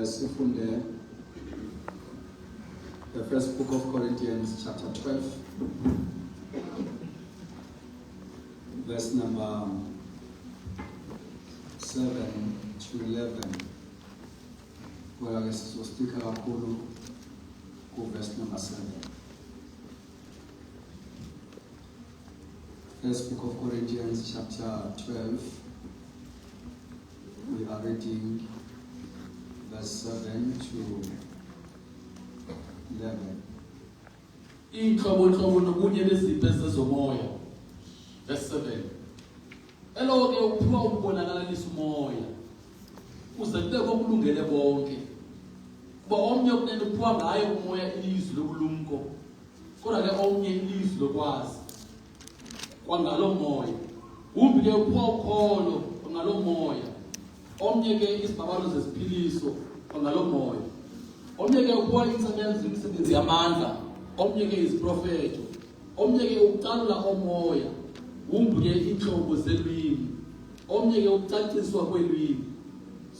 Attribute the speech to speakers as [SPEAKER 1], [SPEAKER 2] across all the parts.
[SPEAKER 1] sifunde the first book of Corinthians, chapter 12, verse number 7 to 11. Where I guess we'll stick around go verse number 7. First book of Corinthians, chapter 12. We are reading verse 7 to 11.
[SPEAKER 2] Verse 7. Elo ke uphiwa ukubonakalisa umoya. Uze kube kokulungele bonke. Kuba omnye kunento uphiwa ngayo umoya ilizwi lobulumko. Kodwa ke omnye ilizwi lokwazi. Kwangalo moya. Umbi ke uphiwa ukholo kwangalo moya. Omnye ke izibabalo zesiphiliso kwangalo moya. Omnye ke uphiwa imisebenzi yamandla. Omnye ke iziprofeto. Omnye ke ukucalula omoya. Umbuye inhlobo zelwimi, omnye ke ukucaciswa kwelwimi.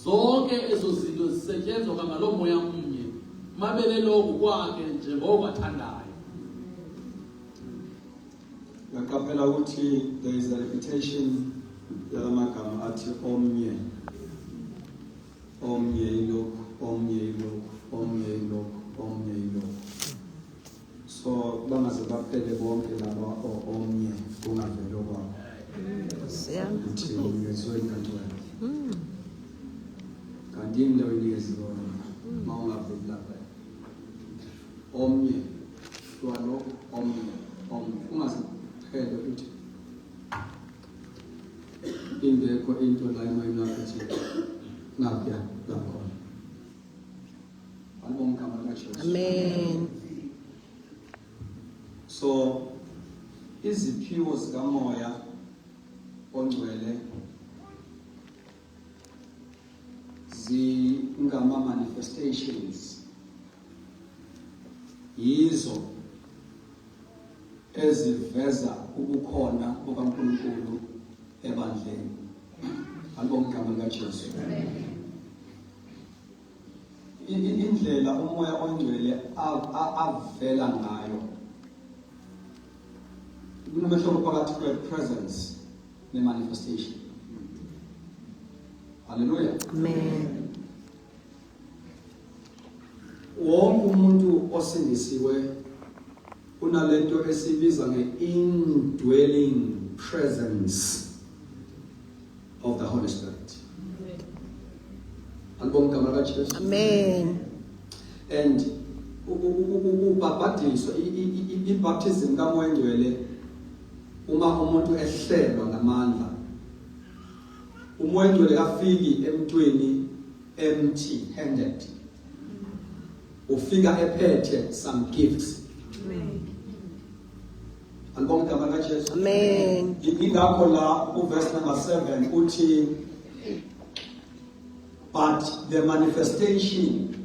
[SPEAKER 2] Zonke ezo zinto zisetshenzwa ngalo moya munye. Mabele lokho kwakhe njengoba athandayo.
[SPEAKER 1] Ngaqaphela ukuthi there is a repetition yalamagama athi omnye. Omnye ilokhu, omnye ilokhu, omnye ilokhu, omnye ilokhu. So bangaze baphele bonke laba omnye kungavela kwabo. Uthi omnye soyinkantola. Kanti indawo iniyezibona mawungaveli lapha. Omnye kwalo omnye ungaze phele uthi indekho into la emayinathi ngapha lakhona. Alibonke amagama kaJesu.
[SPEAKER 3] Amen.
[SPEAKER 1] So, iziphiwo zikamoya ongcwele zingama manifestations yizo eziveza ubukhona bukaNkulunkulu ebandleni. Alibonke igama likaJesu. Indlela umoya ongcwele avela ngayo kunomehluko phakathi kwe-presence ne-manifestation. Hallelujah.
[SPEAKER 3] Amen.
[SPEAKER 1] Wonke umuntu osindisiwe unalento esibiza nge-indwelling presence of the Holy Spirit. Alibonke igama likaJesu.
[SPEAKER 3] Amen.
[SPEAKER 1] And ubhapathiso i-baptism kamoya ongcwele uma umuntu ehlelwa ngamandla. Umoya ongcwele kafiki emntwini empty handed. Ufika ephethe some gifts.
[SPEAKER 3] Amen.
[SPEAKER 1] Alibonke igama likaJesu.
[SPEAKER 3] Amen.
[SPEAKER 1] Ingakho la verse number 7 uthi but the manifestation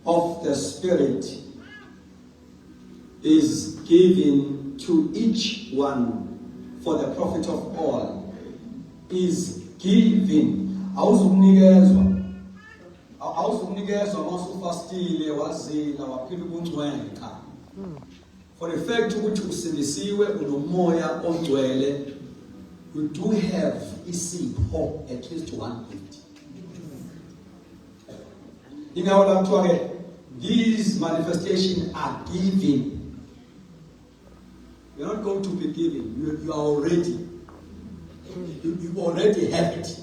[SPEAKER 1] of the Spirit is given to each one for the profit of all. Is given. Awuzunikezwa mawusufastile wazila waphila ubungcwele cha. For the fact ukuthi usindisiwe unomoya ongcwele, you do have isipho at least 150. Ingawula kuthiwa ke these manifestations are given. You're not going to be given. You are already. You already have it.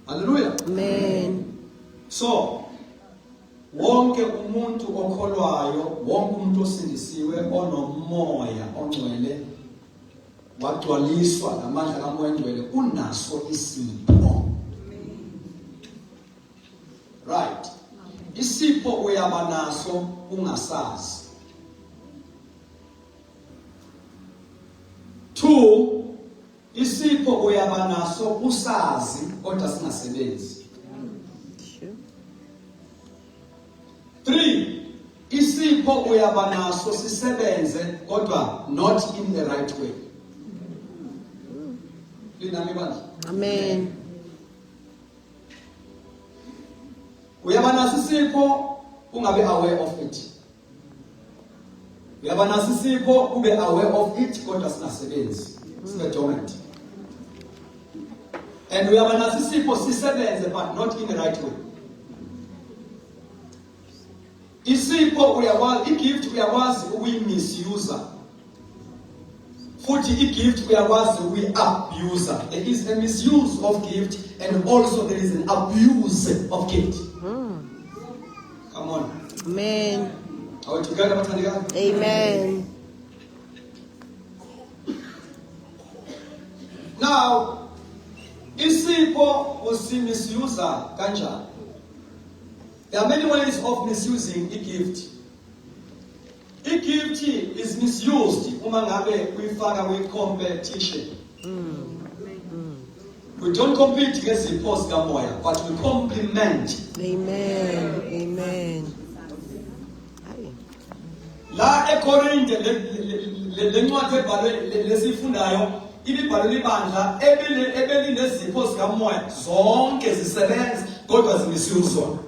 [SPEAKER 1] Hallelujah.
[SPEAKER 3] Amen.
[SPEAKER 1] So, wonke umuntu okholwayo, wonke umuntu osindisiwe onomoya ongcwele wagcwaliswa ngamandla kamoya ongcwele unaso isipho. Right. Isipho uyaba naso ungasazi. 2, isipho uyaba naso usazi kodwa singasebenzi. 3, isipho uyaba naso sisebenze kodwa not in the right way.
[SPEAKER 3] Amen.
[SPEAKER 1] Uyaba naso isipho ungabe aware of it. Uyaba naso isipho ube aware of it kodwa singasebenzi. Sibe dormant. And uyaba naso isipho sisebenze but not in the right way. Isipho uyakwazi, igift uyakwazi ukuyimisuse. Futhi igift uyakwazi ukuyi-abuse. There is a misuse of gift and also there is an abuse of gift. Come on.
[SPEAKER 3] Amen.
[SPEAKER 1] Are we together, Mathandikazi?
[SPEAKER 3] Amen.
[SPEAKER 1] Now, isipho usimisuse kanjani? There are many ways of misusing a gift. A gift is misused uma ngabe uyifaka kwi-competition. We don't compete ngezipho zikamoya, but we complement.
[SPEAKER 3] Amen. Amen.
[SPEAKER 1] La eKorinte lencwadi ebhalwe lesifundayo ibibhalwe ibandla ebelinezipho zikamoya zonke zisebenza kodwa zimisuzwa.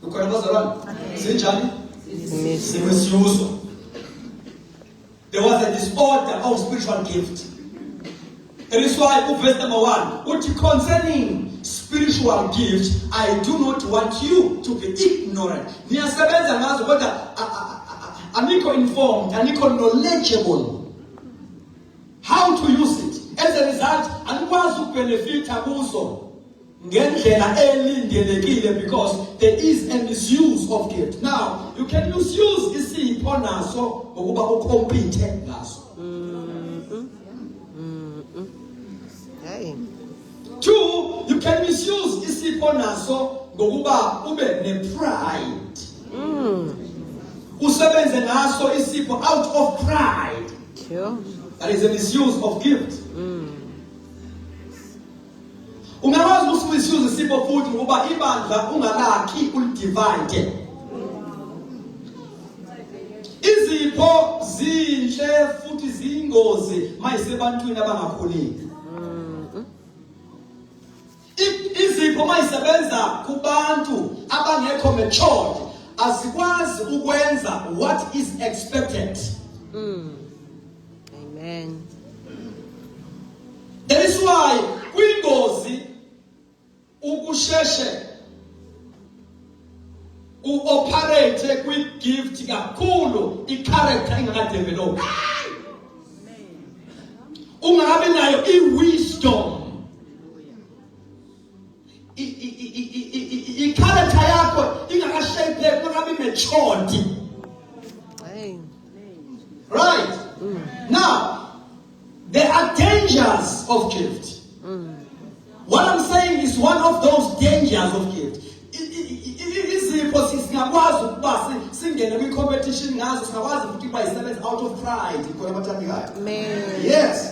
[SPEAKER 1] Ukhona bazalwane? Zinjani? Zimisuzwa. There was a disorder of spiritual gift. That is why verse number 1, uthi concerning spiritual gift, I do not want you to be ignorant. Niyasebenza ngazo kodwa anikho informed, anikho knowledgeable how to use it. As a result, anikwazi ukubenefita kuzo ngendlela elindelekile because there is a misuse of gift. Now, you can misuse isipho naso ngokuba ucompete ngaso. Two, you can misuse isipho naso ngokuba ube ne-pride. Usebenze ngaso isipho out of pride.
[SPEAKER 3] Sure.
[SPEAKER 1] That is a misuse of gift. Ungakwazi ukusmisuse isipho futhi ngoba ibandla ungalakhi ulidivide. Izipho zinhle futhi ziyingozi mayisebantwini abangakholeki. Izipho mayisebenza kubantu abangekho matured asikwazi ukwenza what is expected.
[SPEAKER 3] Amen.
[SPEAKER 1] That is why kwingozi ukusheshe uoperate kwi-gift kakhulu i-character ingakadevelop. Ungabe nayo i-wisdom. I-character yakho ingakashapeki, ungabe matured. Right? Now, there are dangers of gift. What I'm saying is one of those dangers of gift. Izipho singakwazi ukuba singene kwi-competition ngazo, singakwazi futhi ukuba isebenza out of pride. Ikhona abathandikayo.
[SPEAKER 3] Amen.
[SPEAKER 1] Yes.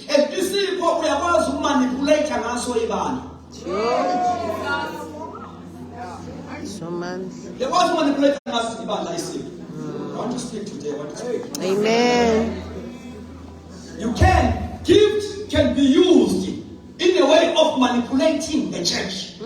[SPEAKER 1] And isipho uyakwazi ukumanipulate ngaso ibandla.
[SPEAKER 3] So man.
[SPEAKER 1] Uyakwazi ukumanipulate ngaso ibandla isipho. I want to speak today.
[SPEAKER 3] Amen.
[SPEAKER 1] Gift can be used in a way of manipulating the church.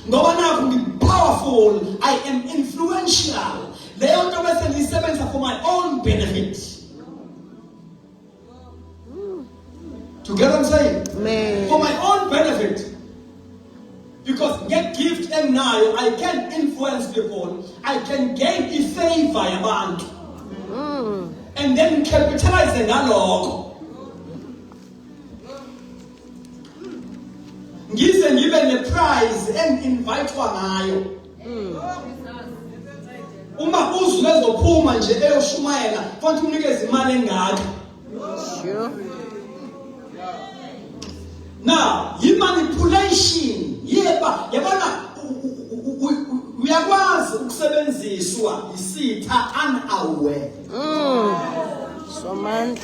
[SPEAKER 1] Ngoba nakho ngi-powerful, I am influential. Leyo nto bese ngisebenza for my own benefit. To get what I'm saying?
[SPEAKER 3] Amen.
[SPEAKER 1] For my own benefit. Because get gift enginayo, I can influence people. I can gain a favor yabantu. And then capitalize ngalokho. Ngize ngibe ne-prize engivayithwa ngayo. Uma uzulu ezophuma nje eyoshumayela, kufanele unikeze imali engaka.
[SPEAKER 3] Sure.
[SPEAKER 1] Now, manipulation, yabona uyakwazi ukusebenziswa isitha unaware.
[SPEAKER 3] So man.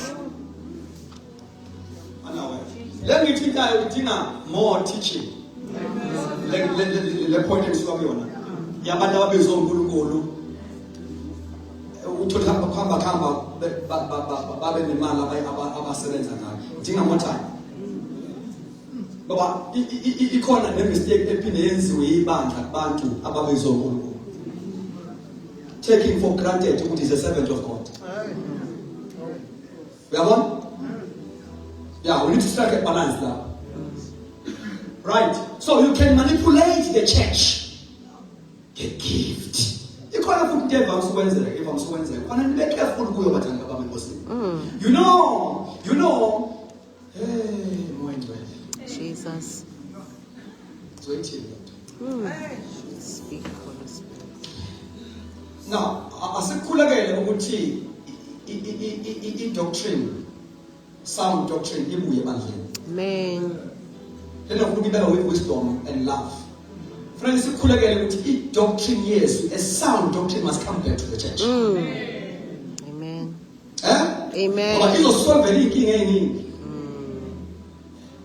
[SPEAKER 1] Unaware. Let me tell you, idinga more teaching. Le point engisuka kuyona. Yabantu ababezwe uNkulunkulu. Uthola khamba babe nemali abasebenza ngayo njengamotshani ngoba ikhona nemistake ephinde yenziwe ibandla kubantu ababizwa uNkulunkulu taking for granted ukuthi is a servant of God. Uyabona? Yeah, we need to strike a balance now. Right? So you can manipulate the church. The gift. Ikhona futhi into evamsukwenza khona nibe careful kuyo bathanda bami enkosini. You know hey moyengcwele
[SPEAKER 3] Jesus.
[SPEAKER 1] Speak
[SPEAKER 3] Holy Spirit.
[SPEAKER 1] Now, asikhulekele ukuthi i-doctrine, sound doctrine ibuye ebandleni.
[SPEAKER 3] Amen.
[SPEAKER 1] Lena ukubikela with wisdom and love. Friends, sikhulekele ukuthi i-doctrine yesu, a sound doctrine must come back to the church.
[SPEAKER 3] Amen.
[SPEAKER 1] Amen. Ngoba izosolve inkinga eziningi.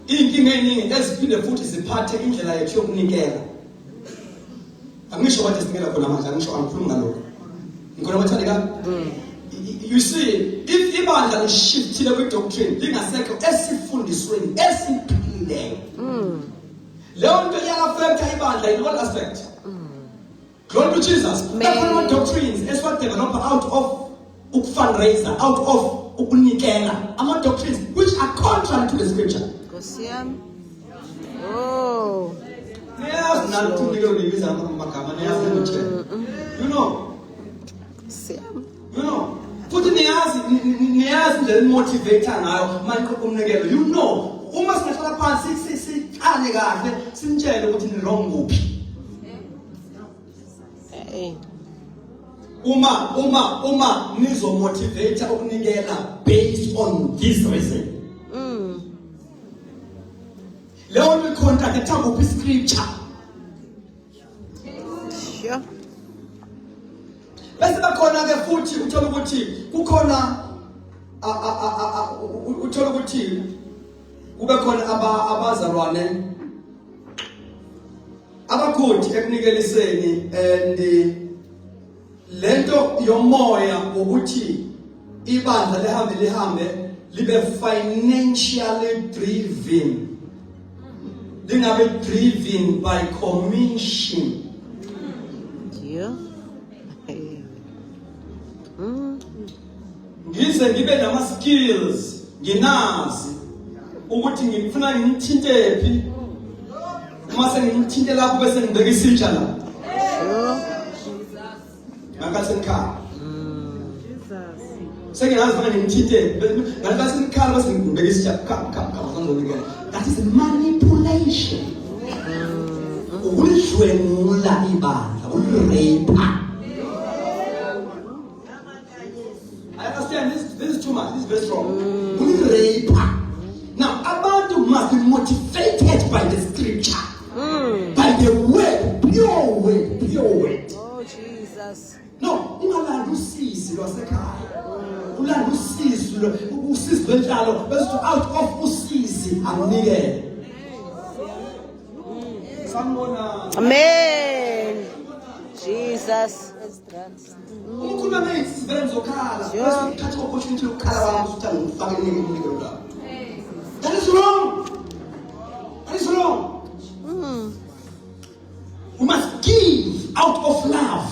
[SPEAKER 1] Inkinga eziningi eziphinde futhi ziphathe indlela yethu yokunikela. Angisho ukuthi sinikela khona manje, angisho angikhuluma ngalokho. Ngikona bathandeka? You see, if ibandla lishiftile kwi-doctrine lingasekho esifundisweni esiphileyo. Leyo nto iyafecta ibandla in all aspects. Glory to Jesus. That's doctrines esiwadevelop out of fundraiser, out of ukunikela. Ama-doctrines which are contrary to the scripture.
[SPEAKER 3] Kosiam. Oh.
[SPEAKER 1] Yes, not to you know.
[SPEAKER 3] Kosiam.
[SPEAKER 1] You know. Futhi niyazi nje motivator ngayo manje kumnikelo. You know. Uma singahlala phansi siqale kahle simtshele ukuthi ni wrong kuphi. Uma nizo motivator ukunikela based on this reason. Leyo ni contract ethambo scripture.
[SPEAKER 3] Sure.
[SPEAKER 1] Bese bakhona ke futhi uthola ukuthi kukhona uthola ukuthi kube khona abazalwane abakhodi ekunikeliseni and lento yomoya ukuthi ibandla lihambe libe financially driven. Lingabe driven by commission.
[SPEAKER 3] Yeah.
[SPEAKER 1] Ngize ngibe nama skills nginazi ukuthi ngifuna ngimthinte phi uma sengimthinte lapho bese ngibeka isitsha la. Ngakathi ngikhaya. Sengiyazi manje ngimthinte ngakathi ngikhaya bese ngibeka isitsha ngizongibeka. That is manipulation. Ulidlwengula ibandla, ulirape. I understand this is too much. This is very strong. Rape. Now, abantu must be motivated by the scripture, by the word, pure word.
[SPEAKER 3] Oh Jesus.
[SPEAKER 1] No, ungalanda usisi lwasekhaya. Ulanda usisi lwenhlalo bese out of usisi akunikele.
[SPEAKER 3] Amen. Jesus.
[SPEAKER 1] Ukhuluma nathi sibenza okhala. Bese uthatha opportunity yokukhala wakho uthanda ukufaka inikelo lakho. That is wrong. That is wrong. We must give out of love.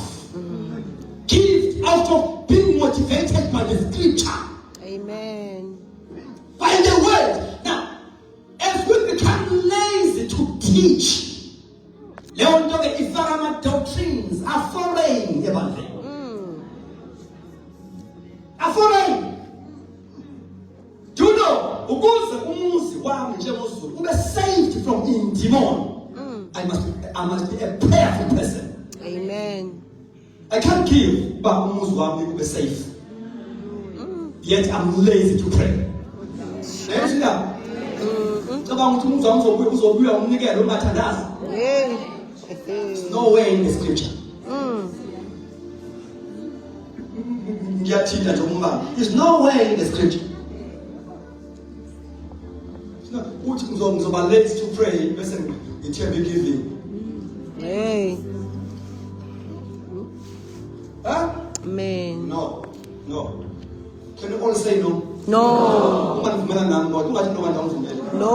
[SPEAKER 1] Give out of being motivated by the scripture.
[SPEAKER 3] Amen.
[SPEAKER 1] By the word. Now, as we become lazy to teach, the doctrines are foreign. Are foreign. Do you know? To be saved from in demon, I must be a prayerful person.
[SPEAKER 3] Amen.
[SPEAKER 1] I can't give, but to be safe. Yet I'm lazy to pray. There's no way in the scripture. There's no way in the scripture. Lazy to pray. Listen, it shall be given.
[SPEAKER 3] Hey.
[SPEAKER 1] Huh?
[SPEAKER 3] Amen.
[SPEAKER 1] No. Can you all say no?
[SPEAKER 3] No. No.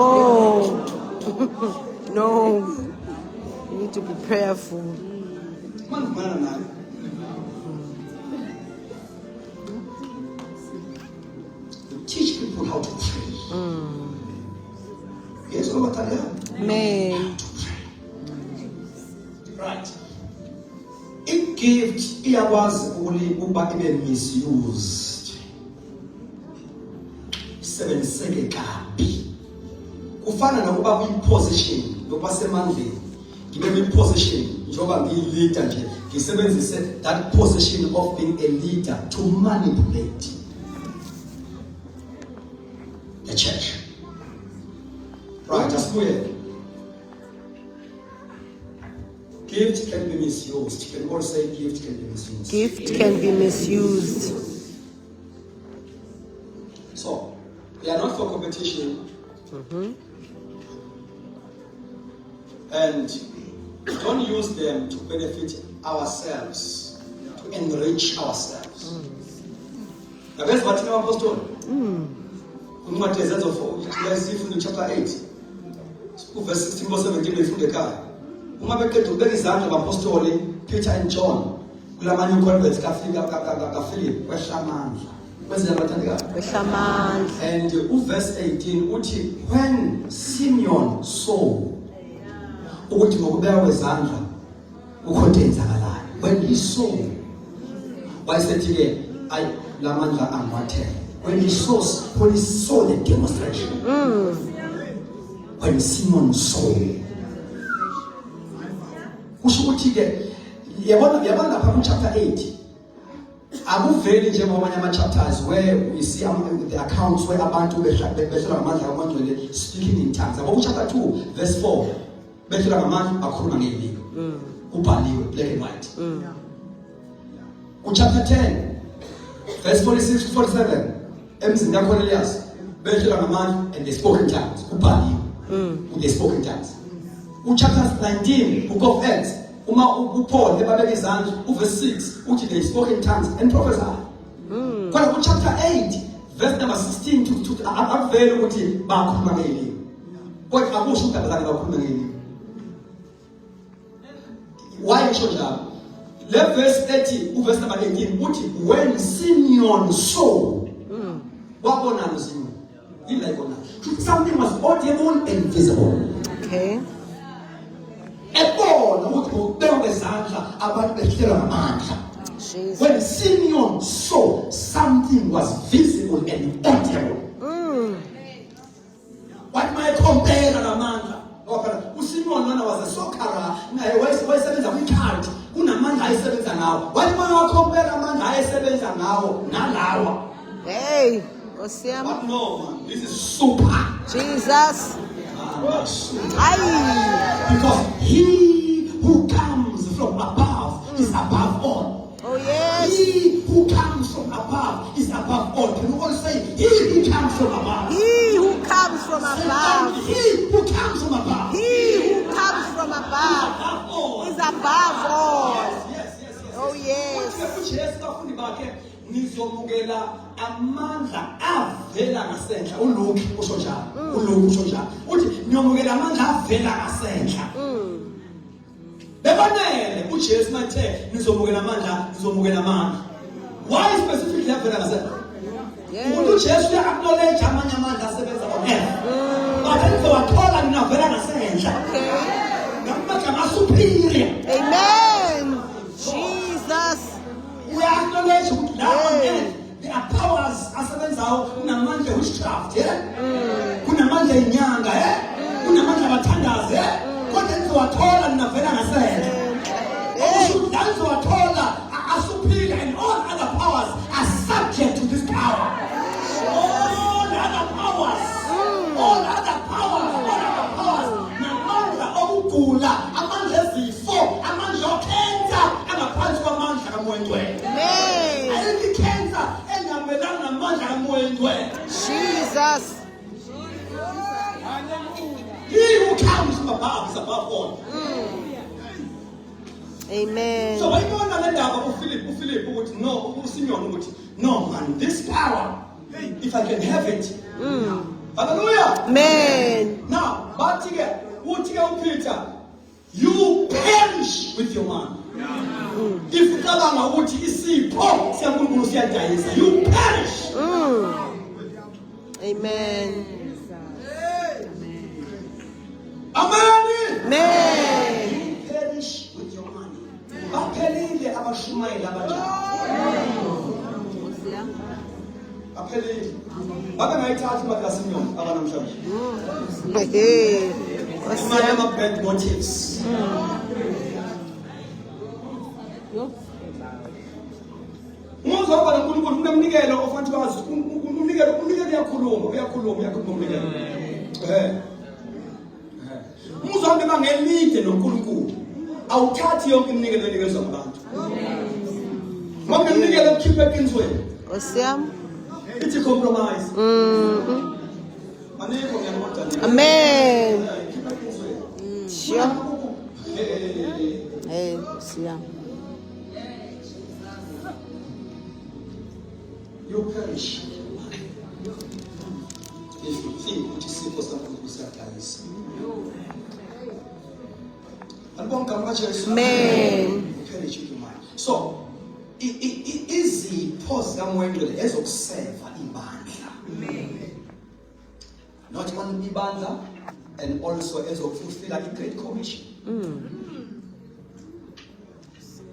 [SPEAKER 3] No. You need to be prayerful.
[SPEAKER 1] You teach people how to pray. Yes,
[SPEAKER 3] Amen.
[SPEAKER 1] Right. A gift was only misused. Sebenziseke kabi. Kufana nokuba kwi-position yokubasemandleni. Ngibe kwi-position njengoba ngiyi-leader nje. Ngisebenzise that position of being a leader to manipulate the church. Right, that's clear. Gift can be misused. You can all say gift can be misused.
[SPEAKER 3] Gift can be misused.
[SPEAKER 1] So, they are not for competition. And don't use them to benefit ourselves, to enrich ourselves. Now, that's what the apostle. In chapter 8, verse 16 to 17, from the car. Peter and John, kulamanye converts kafika Philip kweshamandla. And verse 18 uthi when Simeon saw ukuthi ngokubeka kwezandla ukhonzenzakalayo, when he saw wayesethi ke ay lamandla angwathela, when he saw the demonstration, when Simeon saw kusho ukuthi ke yabona lapha chapter 8 akuveli njengoba amanye ama-chapters where we see the accounts where abantu behlelwa ngamandla kaMangcwele speaking in tongues. Yabo chapter 2 verse 4 behlelwa ngamandla bakhuluma ngelimi kubhaliwe black and white. Chapter 10 verse 46 to 47 emzini kaCornelius behlelwa ngamandla and they spoke in tongues kubhaliwe they spoke in tongues. Chapter 19 book of Acts Paul ebabeka izandla verse 6 uthi they spoke in tongues and prophesied. Kodwa chapter 8 verse number 16 to akuvela ukuthi bakhuluma ngelimi. Kodwa akusho ukuthi abazange bakhuluma ngelimi. Why ngisho njalo? Le verse 30 verse number 18 uthi when Simeon saw wabona Simeon ila ibona something was audible and visible.
[SPEAKER 3] Okay.
[SPEAKER 1] When Simeon saw, something was visible and audible. What might compare to Amanda? Simeon was a soccer, wayesebenza kwi-card, unamandla ayesebenza ngawo. What might compare Amanda ayesebenza ngawo nalawa?
[SPEAKER 3] Hey,
[SPEAKER 1] But no, man, this is super.
[SPEAKER 3] Jesus.
[SPEAKER 1] Because he who comes from above is above all.
[SPEAKER 3] Oh yes.
[SPEAKER 1] He who comes from above is above all. Can you all say he who comes from above?
[SPEAKER 3] He who comes from above.
[SPEAKER 1] He who comes from above.
[SPEAKER 3] He who comes from above is above all.
[SPEAKER 1] Yes.
[SPEAKER 3] Oh yes.
[SPEAKER 1] Nizomukela amandla avela ngasenhla uLuke usho njalo uthi niyomukela amandla avela ngasenhla bebanele uJesu mathe nizomukela amandla why specifically avela ngasenhla uJesu uya-acknowledge amanye amandla asebenza on earth but nizowathola ninavela ngasenhla ngamagama superior.
[SPEAKER 3] Amen. Jesus.
[SPEAKER 1] We acknowledge there are powers asebenzayo kunamandla witchcraft kunamandla inyanga kunamandla abathandazi kodwa nizowathola ninavela ngasenhla nizowathola asuperior and all other powers are subject to this power. All other powers namandla okugula amandla ezifo amandla okhenza angaphansi kwamandla kaMoyengcwele.
[SPEAKER 3] Jesus.
[SPEAKER 1] He who comes from above is above all.
[SPEAKER 3] Amen.
[SPEAKER 1] So when you want to let go Philip would no Simeon would No, man, this power, if I can have it. Hallelujah.
[SPEAKER 3] Amen.
[SPEAKER 1] Now, but Peter, you perish with your man. If you perish.
[SPEAKER 3] Amen.
[SPEAKER 1] Amen.
[SPEAKER 3] Amen.
[SPEAKER 1] You perish with your money. Baphelile abashumayeli abajalo. Baphelile. Babengayithathi imali kaSimyoni abanamhlanje. Imali ama-bad motives. Umuzwa wabala uNkulunkulu unomnikelo ofanele wazi umnikelo uyakhuluma umnikelo. Umuzwa wami bangelide noNkulunkulu. Awuthathi yonke iminikelo enikezwa abantu. Ngoba iminikelo ukukhipha eqinisweni.
[SPEAKER 3] Osiyam.
[SPEAKER 1] It's a compromise. Maneko ngiyamodana.
[SPEAKER 3] Amen. Sure. Hey, Osiyam.
[SPEAKER 1] You perish if you think ukuthi isipho saNkulunkulu siyadayisa.
[SPEAKER 3] Amen.
[SPEAKER 1] Perish with your mind. So, izipho zikaMwendwele ezokuseva ibandla. Not only ibandla, and also ezokufulfilla i-Great Commission.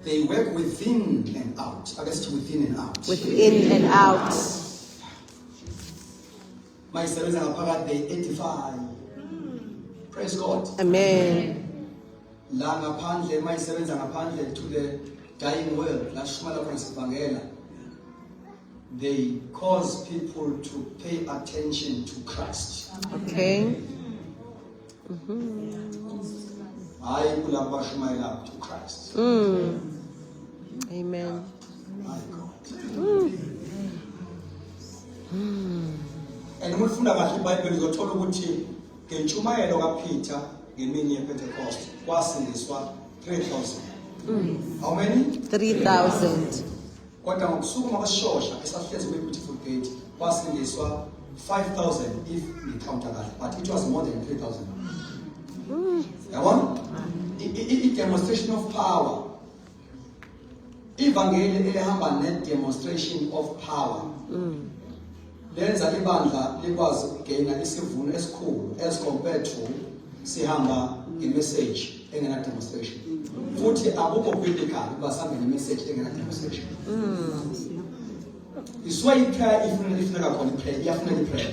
[SPEAKER 1] They work within and out. I guess within and out.
[SPEAKER 3] Within and out.
[SPEAKER 1] My servants are part, they edify. Praise God.
[SPEAKER 3] Amen.
[SPEAKER 1] La ngaphandle, my servants are ngaphandle to the dying world. La shumala konsivangela. They cause people to pay attention to Christ.
[SPEAKER 3] Okay.
[SPEAKER 1] I kulamba shumaila to Christ.
[SPEAKER 3] Amen.
[SPEAKER 1] My God. And umufunda kahle iBhayibheli uzothola ukuthi ngentshumayelo kaPeter ngemini yePentecost kwasindiswa 3,000. How many?
[SPEAKER 3] 3,000.
[SPEAKER 1] Kodwa ngokusukuma kweshosha esahlezi kwe-Beautiful Gate kwasindiswa 5,000 if we count kahle, but it was more than 3,000. Yabona? I-demonstration of power. Ivangeli elihamba ne-demonstration of power. Lenza ibandla likwazi ukugena isivuno esikhulu as compared to sihamba nge-message engena demonstration. Futhi akukho biblical ukuba sihambe nge-message engena demonstration. Iswa i-prayer ifuneka khona i-prayer, iyafuneka i-prayer.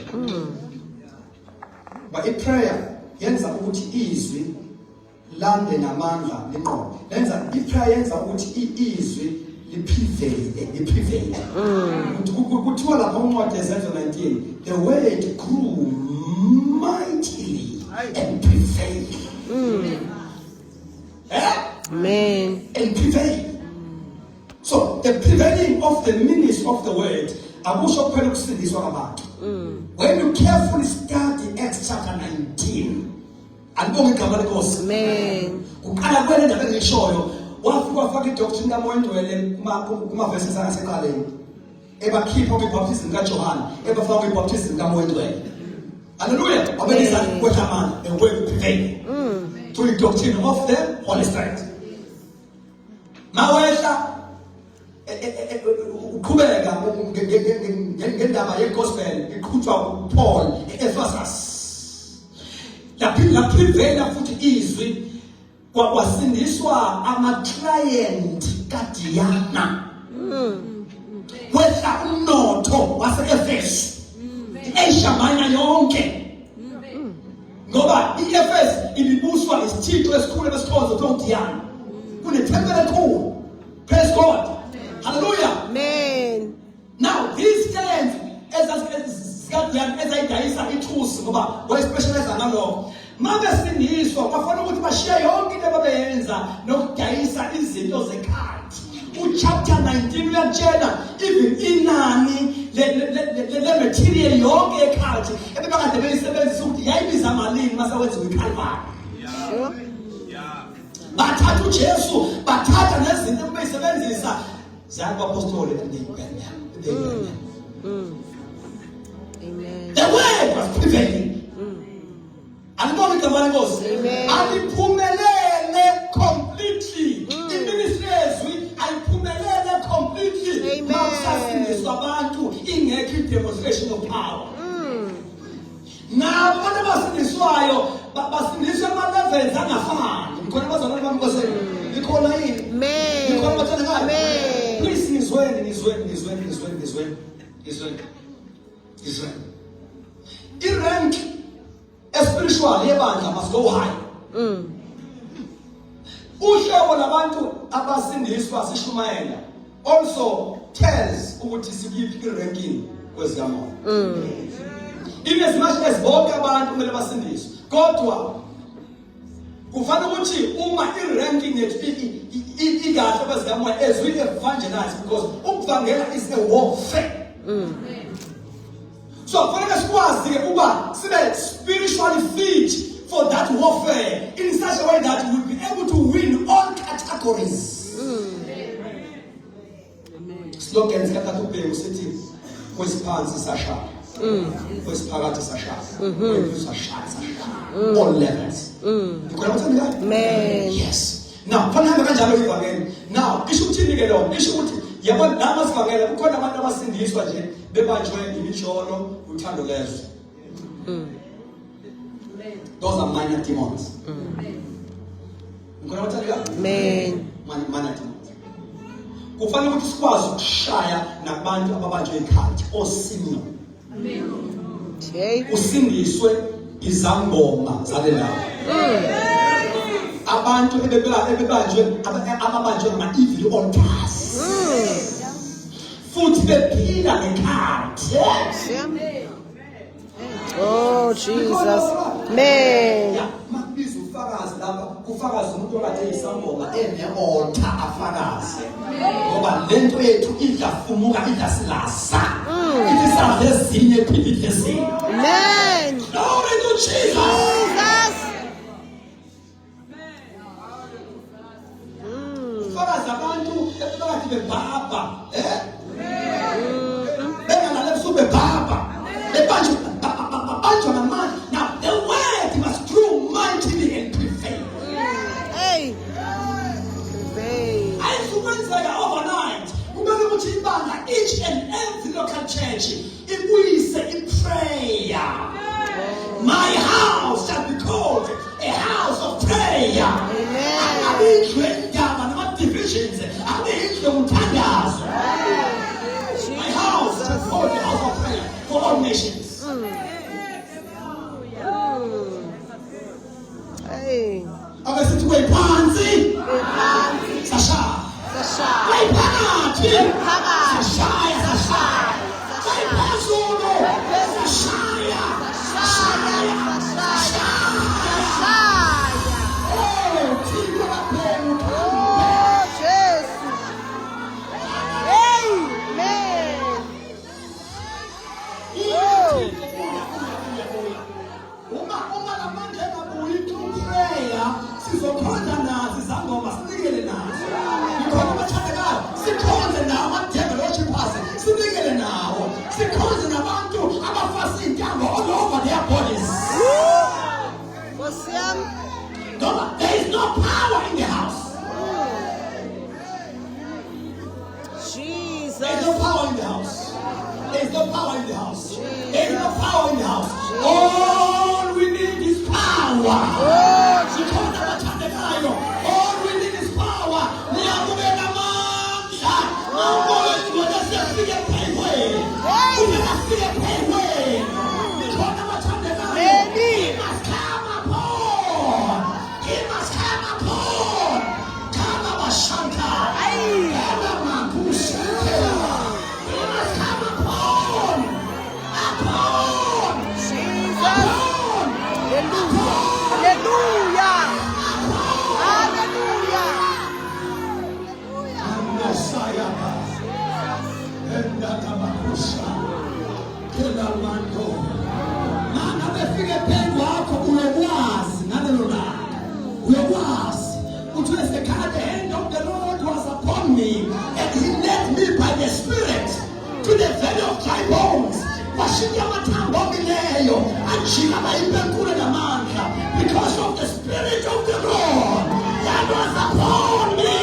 [SPEAKER 1] But i-prayer yenza ukuthi izwi lande namandla linqobe. Lenza i-prayer yenza ukuthi izwi liprevail. Kuthiwa lapha uncwadi Ezekiel 19, the word grew mightily and prevailed.
[SPEAKER 3] Amen.
[SPEAKER 1] And prevail. So the prevailing of the meanings of the word, akusho kuphela ukusindiswa kwabantu. When you carefully study Acts chapter 19, andibonge igama lenkosi.
[SPEAKER 3] Amen.
[SPEAKER 1] Kuqala kwele ndaba engishoyo, wafaka idoctrine kaMwendwele kuma verses angaseqaleni. Ebakhipha kwibaptism kaJohane, ebafaka kwibaptism kaMwendwele. Hallelujah. Abelisa kwethamana and word prevail. To the doctrine of the Holy Spirit. Mawehla uqhubeka ngendaba yegospel iqhutshwa uPaul eEphesus. La prevail futhi izwi kwasindiswa ama-client kaDiana. Wehla umnotho wase-Efesu. I-Asia Minor yonke. Ngoba i-Efesu ibibuswa isithixo esikhulu esikhonzo uDiana. Kunethempeli enkulu. Praise God. Hallelujah.
[SPEAKER 3] Amen.
[SPEAKER 1] Now these clients ezayidayisa ithusi ngoba wayespecialize ngalokho. Mabesindiswa kwafanele ukuthi bashiye yonke into ababeyenza nokudayisa izinto zekhathi. Chapter 19 uyatshela even inani le material yonke ekhathi ebebakade beyisebenzisa ukuthi yayibiza malini masawenziwe iCalvary. Bathatha uJesu bathatha nezinto ebeyisebenzisa zakwa apostoli and they
[SPEAKER 3] Amen.
[SPEAKER 1] The word was prevailing. Alibona igama lenkosi. Aliphumelele completely. Iministry yezwi aliphumelele completely. Mawusasindiswa abantu ingekho i-demonstration of power. Nabo abantu abasindiswayo basindiswa ama-levels angafani. Nikhona abazalwane bami nkosini? Nikhona yini? Nikhona abathanda ngayo? Please nizweni. I-rank spiritual yebandla must go high. Uhlobo labantu abasindiswa sishumayela also tells ukuthi sikuphi i-ranking kwezikamoya. In as much as bonke abantu kumele basindiswe, kodwa kufanele ukuthi uma i-ranking yethu ikahle kwezikamoya as we evangelize, because ukuvangela is a warfare. So kufanele sikwazi ukuba sibe spiritually fit for that warfare in such a way that we will be able to win all categories. Slogan sikathatha ubheke usithi kwesiphansi sashaya, kwesiphakathi sashaya, sashaya, all levels. Nikhona ukuthi
[SPEAKER 3] Amen.
[SPEAKER 1] yes. Now kufanele kanjalo ivangeli. Now isho ukuthini ke lo? Isho ukuthi yabo nama sivangela kukhona abantu abasindiswa nje bebanjwe imijolo uthando lezwe. Those are minor demons. Nikhona ukuthi
[SPEAKER 3] Amen.
[SPEAKER 1] minor demons. Kufanele ukuthi sikwazi ukushaya nabantu ababanjwe ikhathi osimo. Usindiswe izangoma zale ndawo. Abantu ebebanjwe ama-evil altars. Futhi bephila ngekhathi.
[SPEAKER 3] Oh Jesus. Amen.
[SPEAKER 1] Makubiza ufakazi lapha, ufakazi umuntu okade isangoma ene-altar afakaze. Ngoba lento yethu idlafumuka idlasilasa. Ithi sadle ezinye philiphi ezinye.
[SPEAKER 3] Amen.
[SPEAKER 1] Glory to Jesus. Ufakazi abantu ebekade bebhaba. Bengalale ebusuku bebhaba. Bebanjwe namandla. Now the word must grow mightily and prevail.
[SPEAKER 3] Hey.
[SPEAKER 1] Ayisukwenzeka overnight. Kumele ukuthi ibanga each and every local church ibuyise i-prayer. My house shall be called a house of prayer. Abiyindlu indaba nama-divisions. Abiyindlu umthandazo. My house shall be called a house of prayer for all nations.
[SPEAKER 3] Hey.
[SPEAKER 1] Ake sithi kwephansi. Sashaya. Kweyphakathi. Sashaya. Kweyphezulu. Sashaya. Thixo kaphela.
[SPEAKER 3] Oh Jesus. Amen.
[SPEAKER 1] Uma lamandla engabuyi prayer sizokhonza nazo izangoma sinikele nazo. Ngikhona abathandekayo sikhonze nawo ama-devil worshippers sinikele nawo. Sikhonze nabantu abafasa intambo all over their bodies. There is no power in the house.
[SPEAKER 3] Jesus.
[SPEAKER 1] There is no power in the house. There is no power in the house. There is no power in the house. All we need is power. All we need is power. He must come upon. He must come upon. Come upon Shanta. He must come upon. Upon.
[SPEAKER 3] Jesus. Hallelujah. Hallelujah.
[SPEAKER 1] Messiah. And that befike phezu kwakho uyakwazi ngalelo langa uyakwazi ukuthi the hand of the Lord was upon me and he led me by the Spirit to ngomileyo ajika bayipenkule ngamandla because of the Spirit of the Lord that was upon me.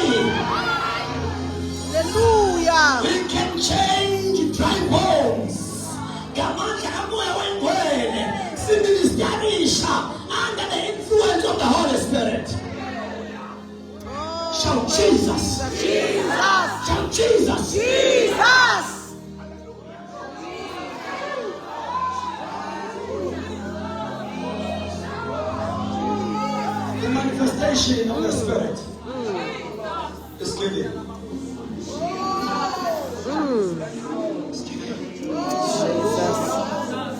[SPEAKER 3] Hallelujah.
[SPEAKER 1] We can change dry bones. Ngamandla kamoya wengcwele siministerisha under the influence of the Holy Spirit. Shout Jesus.
[SPEAKER 3] Jesus.
[SPEAKER 1] Shout Jesus.
[SPEAKER 3] Jesus.
[SPEAKER 1] The manifestation of the Spirit is giving.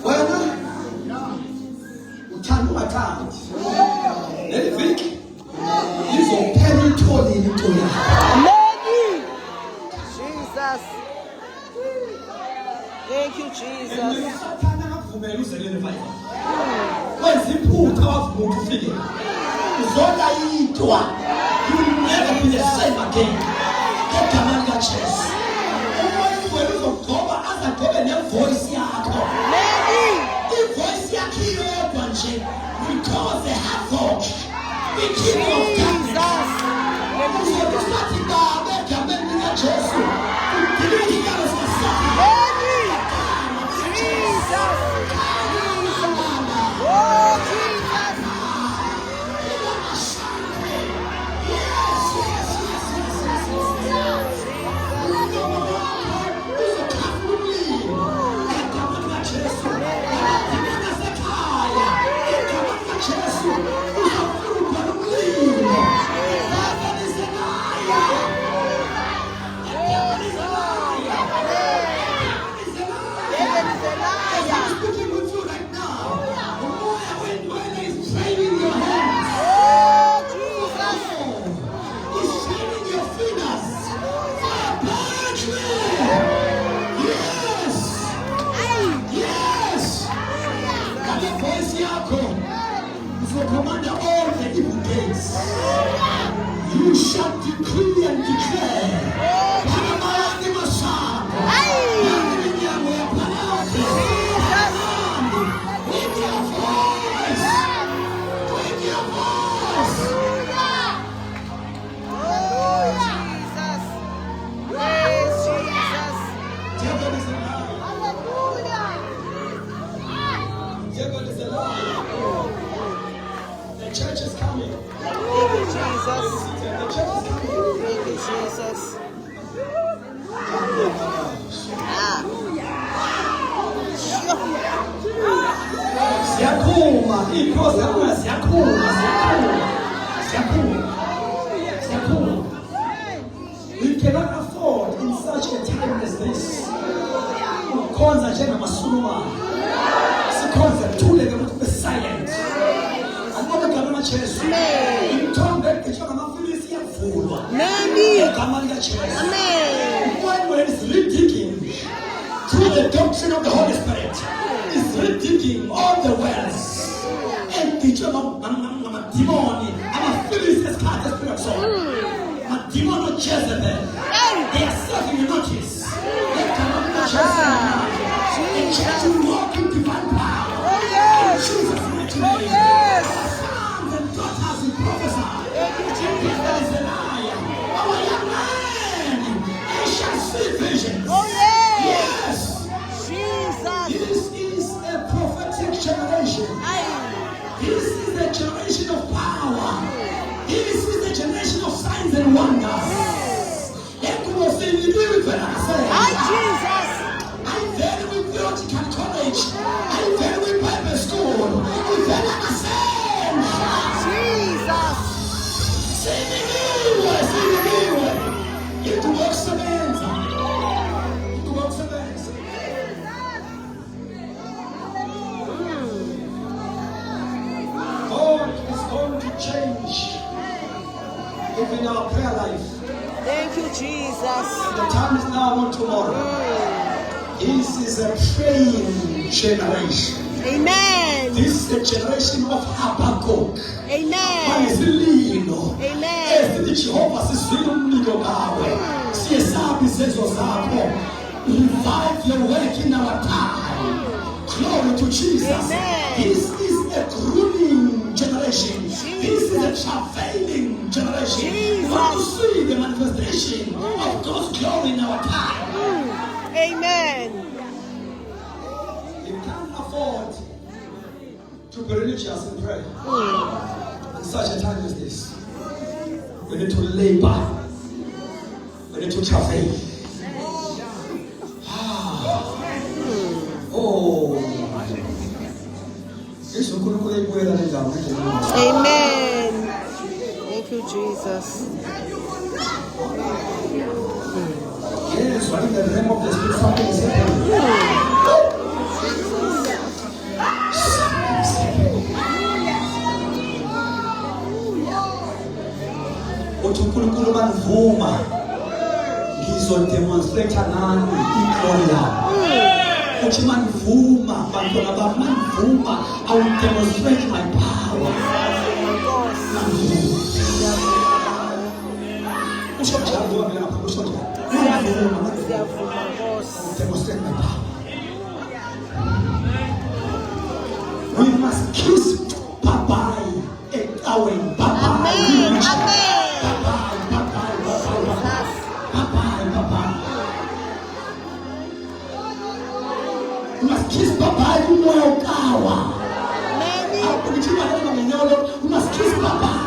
[SPEAKER 1] Wena uthanda ungathandi leli viki lizophela itholile into yakho.
[SPEAKER 3] Lady. Jesus. Thank you, Jesus.
[SPEAKER 1] Usathana akavumela uze revival. Wenza iphutha wavuma ukuthi ufike. Uzolayitwa. You will never be the same again. Egameni likaJesu. Umoya uzogoba azagobe nevoice yakho.
[SPEAKER 3] Lady.
[SPEAKER 1] Ivoice yakho iyodwa nje will cause a havoc. The kingdom of darkness. Uzokusathi baba egameni likaJesu. Udilike ngalo sasana.
[SPEAKER 3] Lady. Jesus. Oh, Jesus.
[SPEAKER 1] Commander all the evil gates. You shall decree and declare. Panamani Masana. With your voice. With your voice.
[SPEAKER 3] Oh, Jesus. Praise Jesus.
[SPEAKER 1] Devil is a lie.
[SPEAKER 3] Hallelujah.
[SPEAKER 1] Devil is a lie. The church is coming.
[SPEAKER 3] Thank you, Jesus.
[SPEAKER 1] The church is coming.
[SPEAKER 3] Thank you, Jesus. Ah.
[SPEAKER 1] Siyakhuma, inkosi yakhona siyakhuma. We cannot afford in such a time as this. Ukukhonza njengamaSulumane. Sikhonze thuleke ukuthi ube silent. Angoba igama likaJesu. Imithombo egqitshwa ngamafilisi iyavulwa.
[SPEAKER 3] Amen.
[SPEAKER 1] Igama likaJesu.
[SPEAKER 3] Amen.
[SPEAKER 1] When is redigging through the doctrine of the Holy Spirit, is redigging all the wells. And teach them about demoni. I'm a Phyllis Escata spirit of soul. A demon of Jezebel. They are serving a notice. They cannot be Jezebel. They try to walk in divine power.
[SPEAKER 3] Oh, yes.
[SPEAKER 1] In Jesus' mighty
[SPEAKER 3] Oh,
[SPEAKER 1] name.
[SPEAKER 3] yes.
[SPEAKER 1] Sons and daughters will prophesy.
[SPEAKER 3] Thank you,
[SPEAKER 1] The
[SPEAKER 3] Jesus.
[SPEAKER 1] devil is a liar. Our young man, they shall see visions.
[SPEAKER 3] Oh, yes.
[SPEAKER 1] Yes.
[SPEAKER 3] Jesus.
[SPEAKER 1] This is a prophetic generation.
[SPEAKER 3] Aye.
[SPEAKER 1] This is a generation of power. This is a generation of signs and wonders.
[SPEAKER 3] Aye, Jesus.
[SPEAKER 1] I'm there with theological college. I'm there with Bible school. I'm there understand.
[SPEAKER 3] Jesus.
[SPEAKER 1] Sinigiwe. It works again. It works again. God is going to change even our prayer life.
[SPEAKER 3] Thank you, Jesus.
[SPEAKER 1] The time is now, not tomorrow. This is a praying generation.
[SPEAKER 3] Amen.
[SPEAKER 1] This is a generation of Habakkuk.
[SPEAKER 3] Amen.
[SPEAKER 1] Mayisililo.
[SPEAKER 3] Amen.
[SPEAKER 1] Esithi Jehova sizwile umlilo kawe. Siyesabi izenzo zakho. Revive your work in our time. Glory to Jesus.
[SPEAKER 3] Amen.
[SPEAKER 1] This is a grooming generation. This is a travailing generation. We want to see the manifestation of God's glory in our time.
[SPEAKER 3] Amen.
[SPEAKER 1] You can't afford to be religious and pray in such a time as this. We need to labor. We need to travail. Oh.
[SPEAKER 3] Amen. Thank you, Jesus.
[SPEAKER 1] Yes, but in the realm of the spirit, something is happening. uNkulunkulu manivuma ngizodemonstrate nani ikhono lami. Uthi manivuma bantwana bami manivuma I will demonstrate my power. Demonstrate my power. We must kiss bye-bye at our bye-bye. We must kiss bye-bye umoya ukawa. We must kiss bye-bye.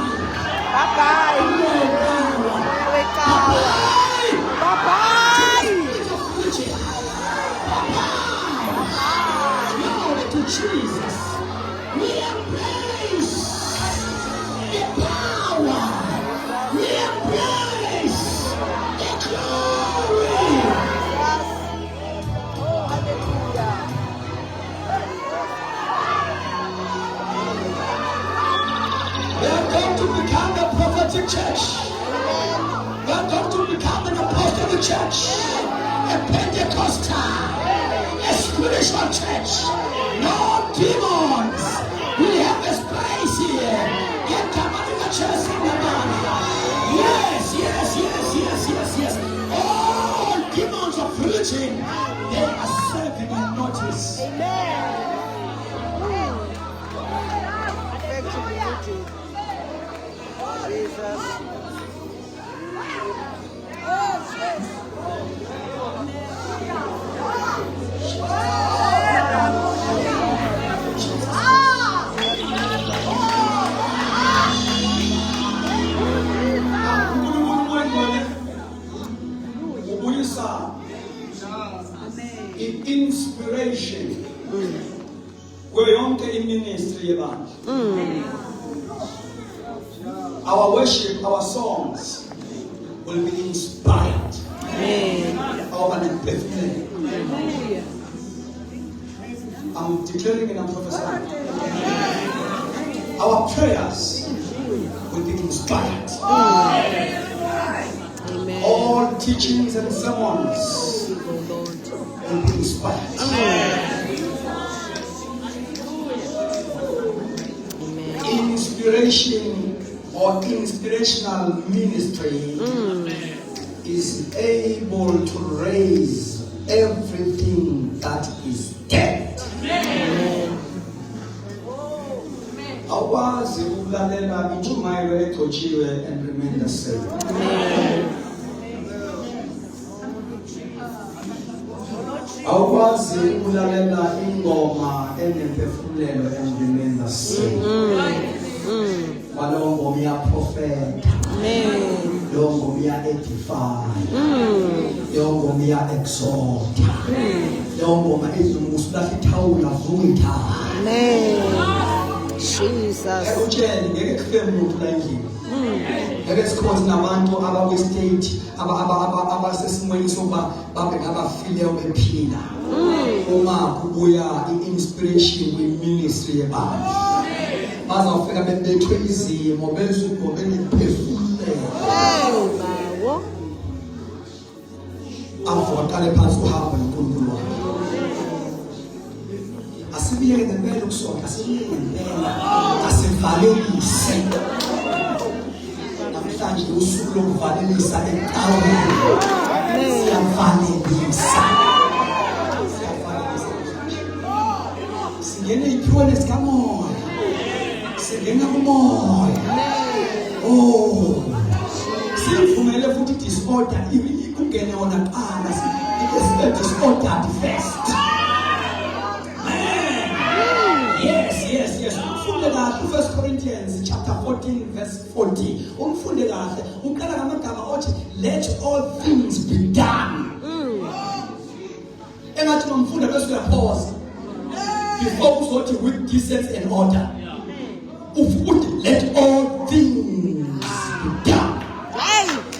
[SPEAKER 3] Bye-bye.
[SPEAKER 1] Umoya ukawa.
[SPEAKER 3] Bye-bye.
[SPEAKER 1] Glory to Jesus. We embrace the power. We embrace the glory.
[SPEAKER 3] Oh, hallelujah.
[SPEAKER 1] We are going to become a prophetic church. We are going to become an apostolic church, a Pentecostal, a spiritual church. No demons. We have a space here. Get come out of the church in the morning. Yes, yes, yes, yes, yes, yes. All demons of religion, they are serving a notice.
[SPEAKER 3] Amen. Thank you, Jesus.
[SPEAKER 1] Inspiration kuyonke iministry yebandla. Our worship, our songs will be inspired. I'm declaring and I'm prophesying. Our prayers will be inspired. All teachings and sermons will be inspired. Inspiration or inspirational ministry is able to raise everything that is dead. Awazi ukulalela intshumayelo egcotshiwe and remain the same. Awazi ukulalela ingoma enemphefumulelo and remain the same. Walongo miya prophet. Longo miya edify. Longo miya exalt. Longo ma izumusula ithawula vuita.
[SPEAKER 3] Jesus.
[SPEAKER 1] Ekutshela ngeke kufike umuntu la endlini. Ngeke sikhoze nabantu abakwi state abasesimweni sokuba babe ngabafile bephila. Uma kubuya i-inspiration kwi-ministry yebandla. Bazawufika bebethwe izimo beziphefumule. Avotale phansi uhambe noNkulunkulu wakhe. Asibiyeke ngempela ukusonta, asibiyeke ngempela, asivalelise. Namhlanje usuku lokuvalelisa eqawini. Siyavalelisa. singene i-pureness kamoya, singena kumoya. Oh, sivumele futhi disorder ikungene yona kuqala, sibe disordered first. Yes. Umfunde kahle 1 Corinthians chapter 14 verse 40. Umfunde kahle. Uqala ngamagama othi let all things be done. Engathi nomfunda bese uyapause. Before uzothi with decency and order. Ufuthi let all things be done.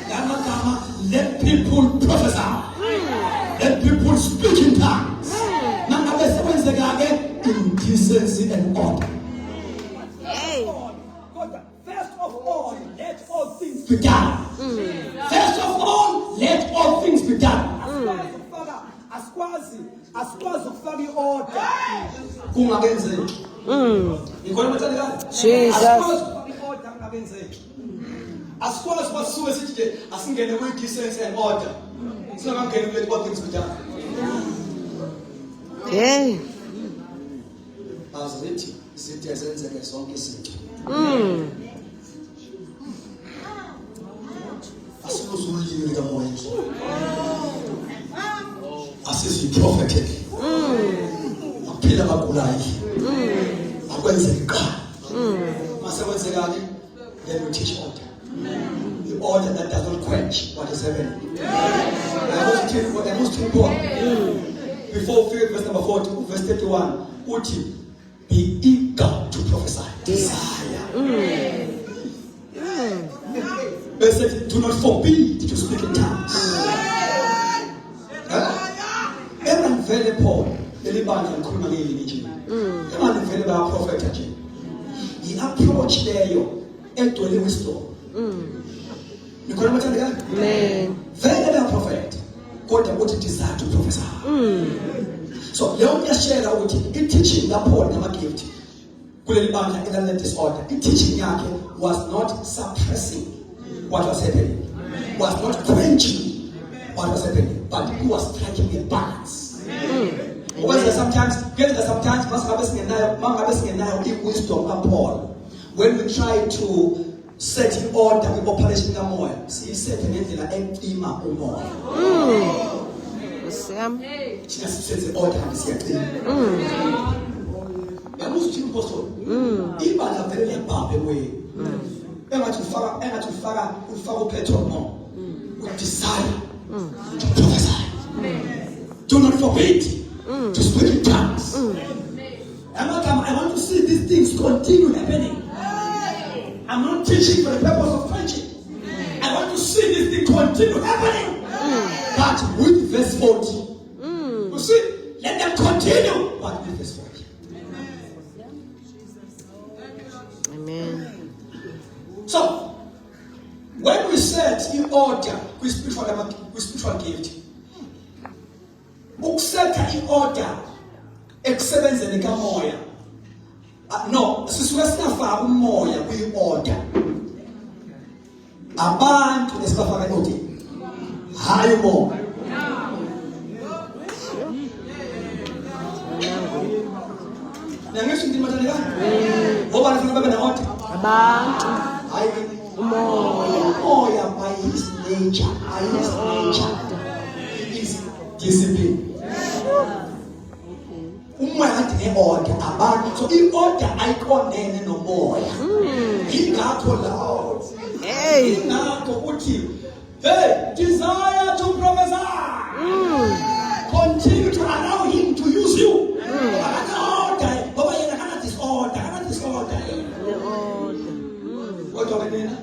[SPEAKER 1] Ngamagama let people prophesy. Let people speak in tongues. Nangabe sekwenzeka ke in decency and order. First of all, let all things be done. First of all, let all things be done. Asikwazi ukufaka i-order kungakenzeki. Ngikho mathandekayo.
[SPEAKER 3] Jesus.
[SPEAKER 1] Asikwazi ukufaka i-order kungakenzeki. Asikwazi basuke sithi nje asingene kwi-decency and order. Singakangeni let all things be done.
[SPEAKER 3] Hey.
[SPEAKER 1] Azithi sithi senzeke sonke izinto. Asikuzulile kamoya nje. Asiziprophetic. Aphila bagulayo. Akwenzeka. Mase kwenzeka ke then we teach order. The order that does not quench what is happening. I must tell you before verse number 40, verse 31, uthi be eager to prophesy. Desire. They said, do not forbid to speak in tongues. Eman vele Paul, elibandla likhuluma ngelimi nje. Eman vele ba prophet nje. I-approach leyo egcwele wisdom. Nikhona mathandekayo?
[SPEAKER 3] Amen.
[SPEAKER 1] Vele ba prophet, kodwa uthi desire to prophesy. So leyo kuyashela ukuthi i-teaching kaPaul nama-gift kuleli bandla elale disorder, i-teaching yakhe was not suppressing what was happening, was not quenching what was happening, but he was striking a balance. Because sometimes mangabe singenayo i-wisdom kaPaul, when we try to set in order i-operation kamoya, siyisethe ngendlela eqima umoya.
[SPEAKER 3] Sam.
[SPEAKER 1] Thina sisenze order siyaqina. Yabuza uthi imposto. Ibandla vele liyabhabha emoyeni. Engathi ufaka upetrol no. Udesire to prophesy. Do not forbid to speak in tongues. I want to see these things continue happening. I'm not teaching for the purpose of preaching. I want to see this thing continue happening. But with verse 40. You see, let them continue. But with verse 40.
[SPEAKER 3] Amen.
[SPEAKER 1] So, when we set in order with spiritual gift, ukusetha in order ekusebenzeni kamoya. No, sisuke singafaka umoya kwi-order. Abantu esibafaka i-order. Hayi umoya. Nangisho into mathandekayo. Ngoba nifuna babe na-order.
[SPEAKER 3] Abantu.
[SPEAKER 1] Hayi umoya by his nature, is discipline. Umoya adine order abantu, so i-order ayiqondene nomoya. Ingakho lawo. Ingakho uthi, hey, desire to prophesy. Continue to allow him to use you. Baba yena kana disorder. Kodwa mina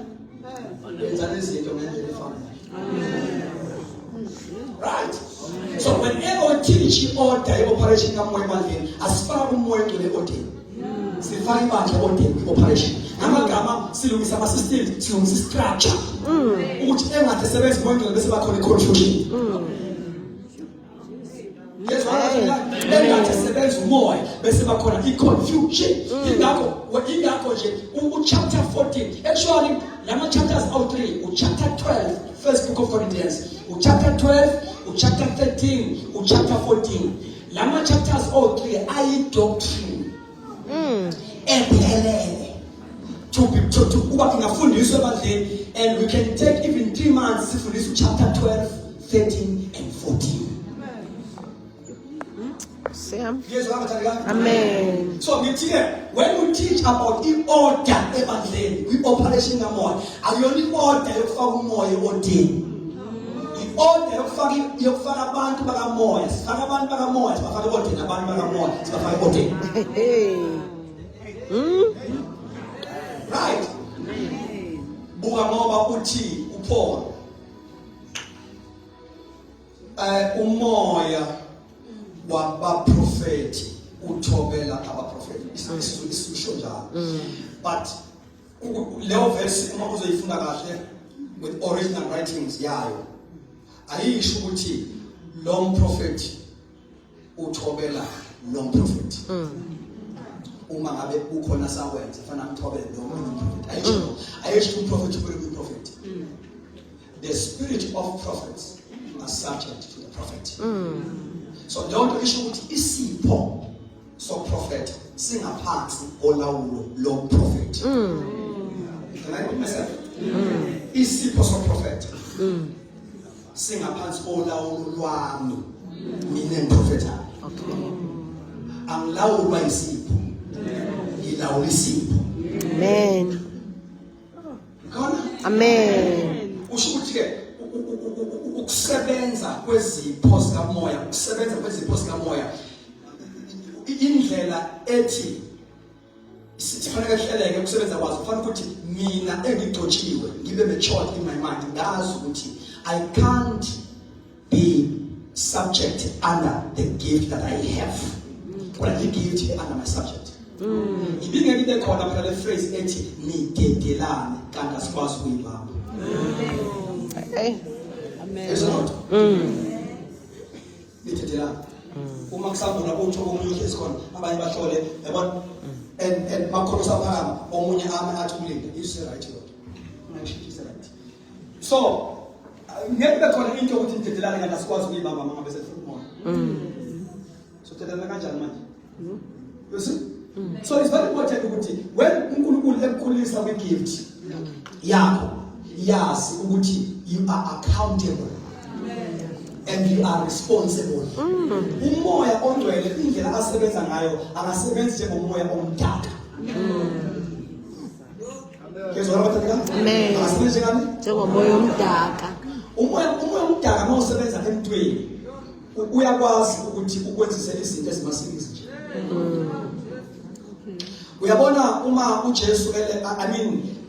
[SPEAKER 1] yenza izinto ngendlela efanele. Right? So whenever we teach order, operation kamoya emandleni, asifaka umoya engcwele ordeni. Sifaka ibandla ordeni operation. Amagama silungisa ama systems, silungisa structure. Ukuthi engathi sebenza umoya engcwele bese bakhona confusion. Yes, engathi sebenza umoya bese bakhona i-confusion. Ingakho nje chapter 14. Actually, lama chapters out 3, chapter 12, first book of Corinthians, chapter 12, chapter 13, chapter 14. Lama chapters all 3 are doctrine. kuba ingafundiswa ebandleni, and we can take even 3 months sifundisa chapter 12, 13 and 14.
[SPEAKER 3] Sam.
[SPEAKER 1] Yes,
[SPEAKER 3] Amen.
[SPEAKER 1] So when we teach about the order ebandleni, we operation kamoya, ayoni order yokufaka umoya odini. Order yokufaka abantu bakamoya, sifaka abantu bakamoya, sibafaka odini, abantu bakamoya, sibafaka odini. Right? Buka ngoba uthi uPaul umoya wabaprofeti uthobela abaprofeti isisho njalo. But leyo verse uma uzoyifunda kahle with original writings yayo ayisho ukuthi lo mprofeti uthobela lo mprofeti. Uma ngabe ukhona sawenza fana mthobele lo mprofeti ayisho umprofeti kulo prophet. The spirit of prophets are subject to the prophet. So don't issue ukuthi isipho so prophet singaphansi olawulo lo prophet. Can I put myself? Isipho so prophet singaphansi olawulo lwami mina prophetana.
[SPEAKER 3] Okay.
[SPEAKER 1] Angilawulwa isipho. Ngilawula isipho.
[SPEAKER 3] Amen. Amen.
[SPEAKER 1] Usho ukuthi ke ukusebenza kwezipho zikamoya, ukusebenza kwezipho zikamoya indlela ethi sithi fanele kuhleleke ukusebenza kwazo, kufanele ukuthi mina engigcotshiwe ngibe matured in my mind, ngazi ukuthi I can't be subject under the gift that I have, but I gift be under my subject. Ibingeke ibe khona phela le phrase ethi nidedelane kanti asikwazi ukuyibamba. Amen. Is it not? Nidedelane. Uma kusambula utho omunye esikhona abanye bahlole yabona and makhono saphakama omunye ame athi umlinde is right Lord. Ngishilo is right. So ngeke be khona into ukuthi nidedelane kanti asikwazi ukuyibamba mangabe sefuna. So dedelana kanjani manje? You see? So it's very important ukuthi when uNkulunkulu ekukhulisa kwi gift yakho yazi ukuthi you are accountable and you are responsible. Umoya ongcwele indlela asebenza ngayo akasebenzi njengomoya omdaka. Kezona bathanda?
[SPEAKER 3] Amen.
[SPEAKER 1] Akasebenzi njani?
[SPEAKER 3] Njengomoya omdaka.
[SPEAKER 1] Umoya omdaka mawusebenza emntwini uyakwazi ukuthi ukwenzise izinto ezimasikisi nje. Uyabona uma uJesu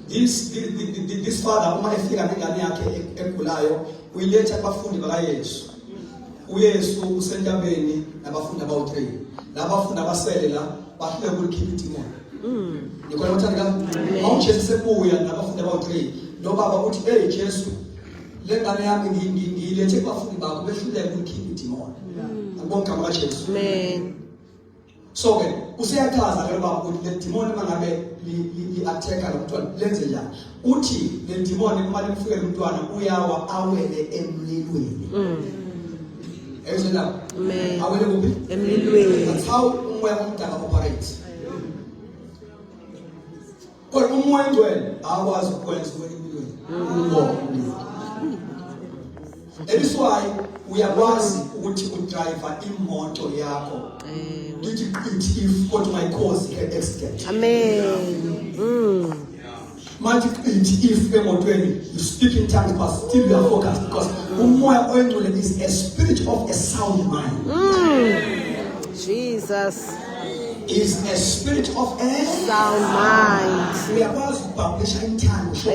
[SPEAKER 1] this father uma efika nengane yakhe egulayo uyiletha abafundi bakaYesu. uYesu usentabeni nabafundi abawu3. Labafundi abasele la bahlule ukukhipha idemon. Nikona bathanda uJesu sebuya nabafundi abawu3. Lo baba uthi hey Jesu le ngane yami ngiyilethe abafundi bakho behlule ukukhipha idemon. Ngibonga ngama Jesu. Amen. So ke usiyachaza ke baba ukuthi le demon mangabe li attack lo mntwana lenze njani. Uthi le demon uma limfike lo mntwana uyawa awele emlilweni. Ezela. Amen. Awele kuphi? Emlilweni. That's how umoya omdaka operates. Kodwa umoya ongcwele akwazi ukwenza emlilweni. That is why uyakwazi ukuthi udriver imoto yakho. If what my cause accident. Amen. Magic if emotweni you speak in tongues but still you are focused because umoya oyingcwele is a spirit of a sound mind. Jesus is a spirit of a sound mind. We are about to publish in tongues. But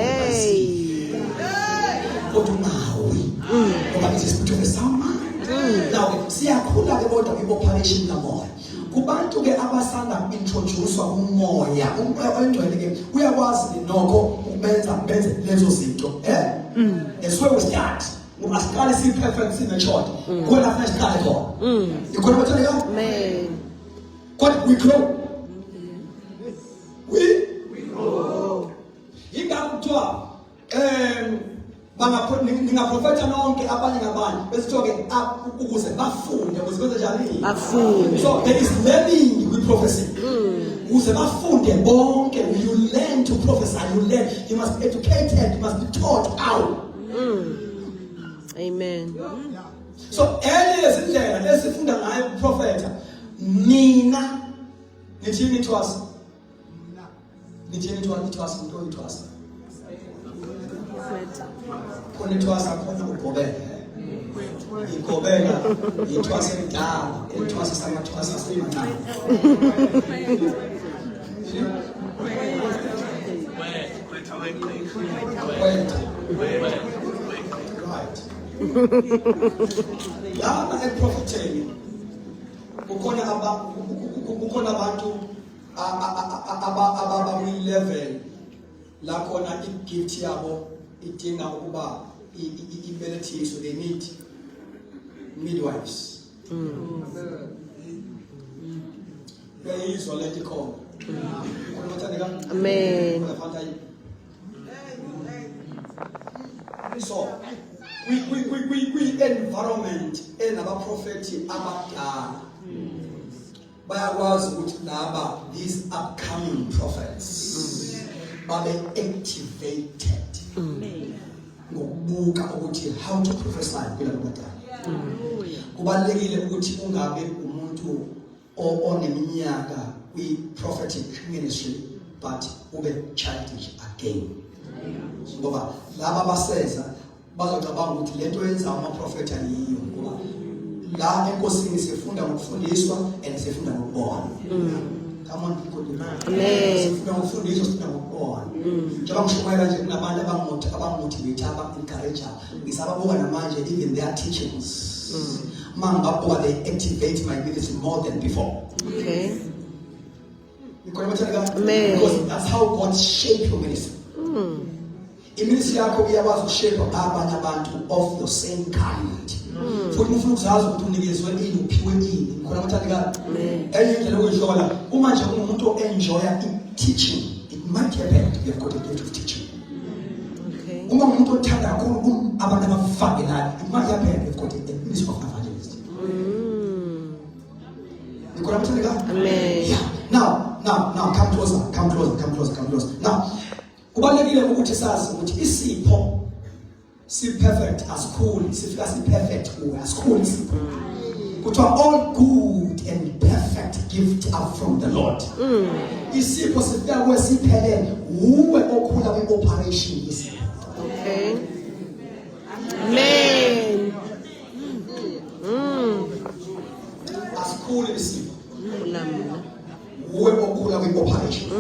[SPEAKER 1] it is a spirit of a sound mind. Now, siyakhula ke kodwa kwi-operation kamoya. Kubantu ke abasanda introducewa umoya oyingcwele ke uyakwazi nokho benze lezo zinto. That's where we start. Asiqale si-perfect sine-short. Khona afuna siqale khona. Ikhona bathanda ka? Amen. Kodwa we grow. We grow. Ingakho kuthiwa ningaprofeta nonke abanye ngabanye besithoke ukuze bafunde ukuze njani bafunde. So there is learning with prophecy. Ukuze bafunde bonke you learn learn to prophesy. You learn. You must be educated. You must be taught how.
[SPEAKER 3] Amen.
[SPEAKER 1] So early izindlela esifunda ngayo uprofeta mina nithini ithwasa khona ithwasa khona ugobela igobela ithwasa endala ithwasa samathwasa semancane right lana eprofetheni kukhona abantu abakwi-level la khona i-gift yabo idinga ukuba ibelethiswe. They need midwives. Beyizwa lento ikhona.
[SPEAKER 3] Amen.
[SPEAKER 1] So kwi-environment enabaprofethi abadala bayakwazi ukuthi laba these upcoming prophets babe activated ngokubuka ukuthi how to prophesy kulabo badala. Kubalulekile ukuthi ungabe umuntu oneminyaka kwi-prophetic ministry but ube childish again. Ngoba laba baseza bazocabanga ukuthi lento yenza amaprofeti ayiyo ngoba la enkosini sifunda ngokufundiswa and sifunda ngokubona. Come on people.
[SPEAKER 3] Amen.
[SPEAKER 1] Sifunda ngokufundiswa sifunda ngokubona. Njengoba ngishumayela nje kunabantu abangomotivate aba-encourage ngisababuka namanje even their teachings. Mangabuka they activate my ministry more than before.
[SPEAKER 3] Okay.
[SPEAKER 1] Amen. Because that's how God shape your ministry. Iministry yakho iyakwazi ukushape abanye abantu of your same kind. Futhi ufuna ukuzazi ukuthi unikezwe ini uphiwe ini. Ngikho namathandeka. Enye indlela yokuhlola uma nje umuntu enjoya teaching, it might happen to be a good gift of teaching.
[SPEAKER 3] Okay.
[SPEAKER 1] Uma umuntu othanda kakhulu abantu abafakelayo, it might happen to be a ministry of evangelist. Ngikho namathandeka.
[SPEAKER 3] Amen.
[SPEAKER 1] Yeah. Now, come closer. Now, kubalulekile ukuthi sazi ukuthi isipho si perfect asikhuli sifika si perfect kuwe asikhuli isipho kuthiwa all good and perfect gift are from the Lord. Isipho sifika kuwe siphelele uwe okhula kwi-operation isipho.
[SPEAKER 3] Okay. Amen.
[SPEAKER 1] Asikhuli isipho
[SPEAKER 3] Ulamna.
[SPEAKER 1] uwe okhula kwi-operation.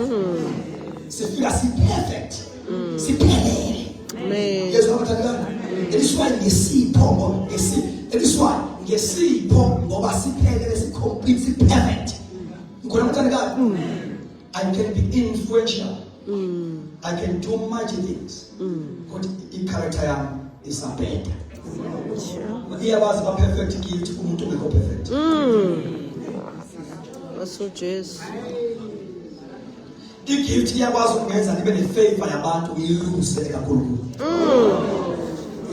[SPEAKER 1] Sifika si perfect siphelele.
[SPEAKER 3] Amen.
[SPEAKER 1] Yesu abathandana eliswa ngesipho ngesipho ngoba siphelele si-complete si-perfect. Ngikho nabathandana I can be influential. I can do mighty things. But i-character yami isabheda. Iyabazi ba-perfect gift umuntu ongekho perfect.
[SPEAKER 3] Aso Jesu.
[SPEAKER 1] I-gift iyakwazi ukungenza nibe ne-favor yabantu uyilungisele kakhulu.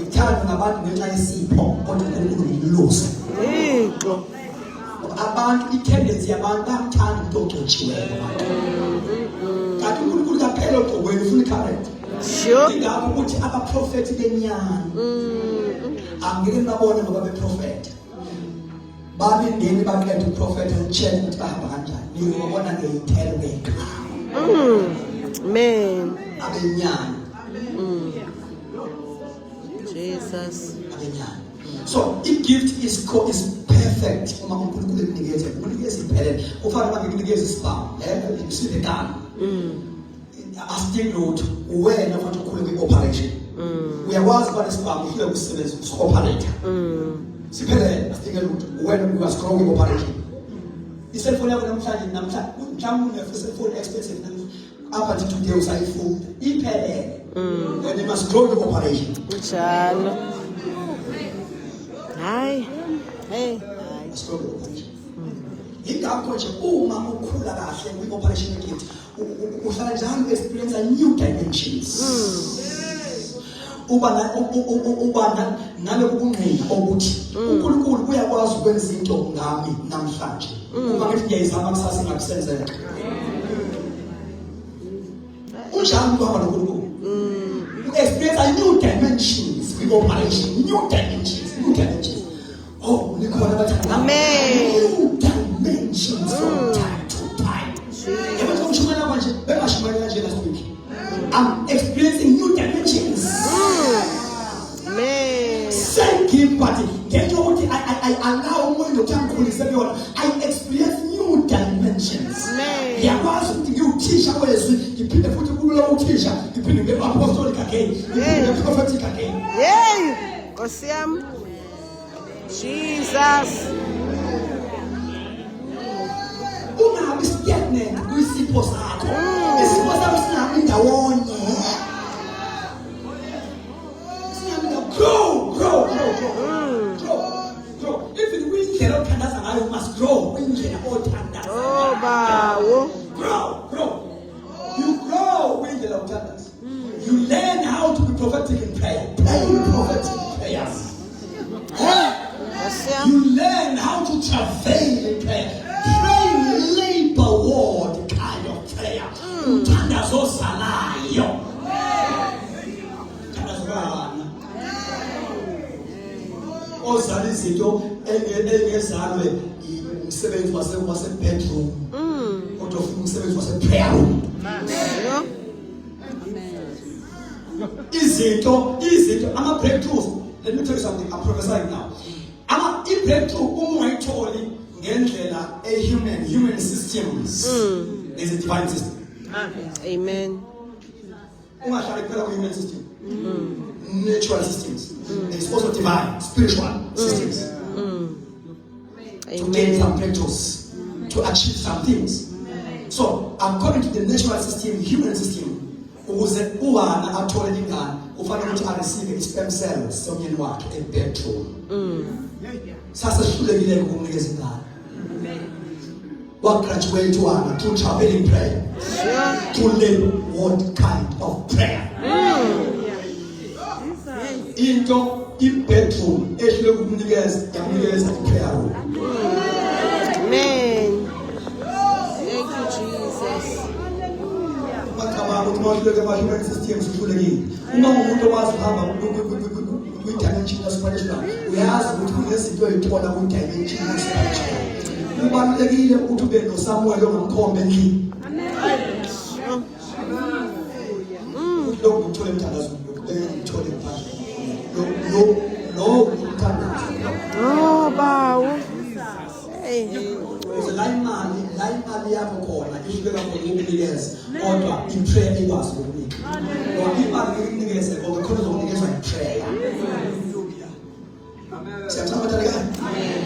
[SPEAKER 1] Ithanda nabantu ngenxa yesipho kodwa uNkulunkulu ngimluse.
[SPEAKER 3] Yixo.
[SPEAKER 1] Abantu i-tendency yabantu bayathanda umuntu ogcotshiweyo abantu. Kanti uNkulunkulu kaphela ogcokweni ufuna i-character.
[SPEAKER 3] Sure.
[SPEAKER 1] Ingakho ukuthi abaprofethi benyani angeke babone ngoba beprofetha. Babindeni bakhetha uprofetha and-check ukuthi bahamba kanjani. Niyobona ngeyithelo ngeyikhala.
[SPEAKER 3] Amen.
[SPEAKER 1] Abenyani.
[SPEAKER 3] Jesus.
[SPEAKER 1] Abenyani. So i-gift is perfect uma uNkulunkulu ekunikeza iphelele. Kufanele uma ngikunikeza isibhamu isiphe igama. Asidingi lutho wena futhi ukhule kwi-operation. Uyakwazi ukuba nesibhamu ufike kusebenza uku-operator. Siphelele asidingi lutho wena uyasikrowa kwi-operation. Iselfoni yakho namhlanje mhlawumbe une-cellphone expensive apha nje today usayifunda iphelele. And you must grow the operation.
[SPEAKER 3] Njalo. Hayi. Hey.
[SPEAKER 1] Grow the operation. Ingakho nje uma ukhula kahle kwi-operation gift uhlala njalo experience a new dimensions. Uba nalo ubungqina ukuthi uNkulunkulu uyakwazi ukwenza into ngami namhlanje. Uma ngithi ngiyayizama kusasa ingakusenzeka. Kunjani ukuhamba noNkulunkulu? You experience a new dimensions with operation, new dimensions. Oh, nikhona bathanda.
[SPEAKER 3] Amen.
[SPEAKER 1] New dimensions from time to time. Yabona umshumela manje, bengashumayela nje last week. I'm experiencing new dimensions.
[SPEAKER 3] Amen.
[SPEAKER 1] Same gift, but I allow umuntu othangkhulisa beyona. I experience new dimensions.
[SPEAKER 3] Amen.
[SPEAKER 1] Ngiyakwazi ukuthi ngiwuthisha wezwi, ngiphinde futhi kulo uthisha, ngiphinde nge-apostolic again, ngiphinde nge-prophetic again.
[SPEAKER 3] Yay! Nkosi yami. Jesus.
[SPEAKER 1] Ungabi stagnant kwisipho sakho. Isipho sakho singabi ndawonye. Grow. Even windlela othandaza ngayo must grow. Windlela othandaza.
[SPEAKER 3] Oh, bawo.
[SPEAKER 1] Grow. You grow windlela othandaza. You learn how to be prophetic in prayer. Pray prophetic prayers.
[SPEAKER 3] Nkosi yami.
[SPEAKER 1] You learn how to travail in prayer. Pray labor ward kind of prayer. Uthandaza osalayo. Ozala izinto engezalwe umsebenzi wase-bedroom kodwa ufuna umsebenzi wase-prayer room. Izinto ama-breakthroughs. Let me tell you something, I'm prophesying now. I-breakthrough ungayitholi ngendlela human systems. There's a divine system.
[SPEAKER 3] Amen.
[SPEAKER 1] Ungahlali kuphela ku-human system. Natural systems. There's also divine, spiritual systems. To gain some breakthroughs, to achieve some things. So, according to the natural system, human system, ukuze uwana athole ingane, ufanele ukuthi receive i-sperm cells somyeni wakhe e-bedroom. Sasa sihlulekile ukumnikeza ingane. Graduate wana through traveling prayer. To live what kind of prayer? Into i-bedroom ehlule ukunikeza i-prayer room.
[SPEAKER 3] Amen. Thank you, Jesus.
[SPEAKER 1] Makhaba ukuthi mawuhluleke ama-human systems uhlulekile. Uma umuntu owazi uhamba kwi-dimension ya-supernatural, uyazi ukuthi kunezinto ey'thola kwi-dimension ya-supernatural. Kubalulekile ukuthi ube noSamuel ongamkhomba endlini. Lokhu uthole emthandazo, uthole ngaphandle. No,
[SPEAKER 3] Oh, bawo. Hey.
[SPEAKER 1] la imali yakho khona ifika khona ukunikeza kodwa i-prayer ikwazi ukunika. Ngoba imali ikunikeze ngoba khona uzokunikezwa i-prayer.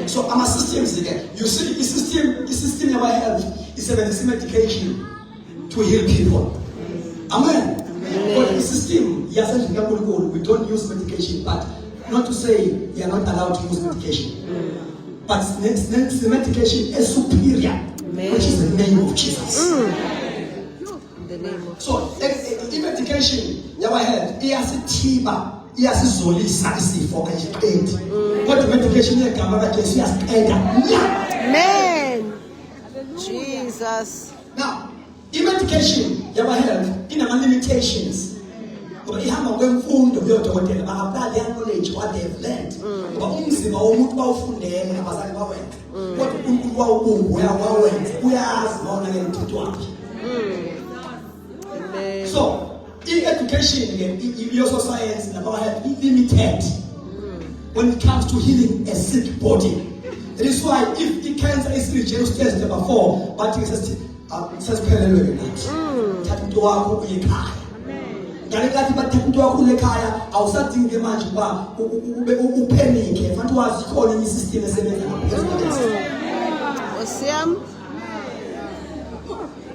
[SPEAKER 1] So ama-systems again. You see, the system of our health is a medication to heal people. Amen. But the system, yes, we don't use medication, but not to say you are not allowed to use medication. But the medication is superior, which is the name of Jesus.
[SPEAKER 3] The name of
[SPEAKER 1] So, the medication, our health, iyasithiba, iyasizolisa isifo ejiqedi. But medication yegama kaJesu iyasiqeda.
[SPEAKER 3] Amen. Jesus.
[SPEAKER 1] Now, medication, our health, limitations. But ihamba kwemfundo yodokotela ba-apply their knowledge what they have learned. Ngoba umzimba womuntu bawufundele abazali bawenza. Kodwa uNkulunkulu wawubumba uyawenza. Uyazi bona ke umthetho wakhe. So, education again, your science and our health is limited when it comes to healing a sick body. That is why if the cancer is reduced test number 4, but it says pelelwe nathi. Thatha into wakho uye ekhaya. Ngalekathi bathatha into wakho uye ekhaya awusadingi manje ba uphenike. Fanele wazi khona enye system esebenza ngaphezulu.
[SPEAKER 3] Osiyam.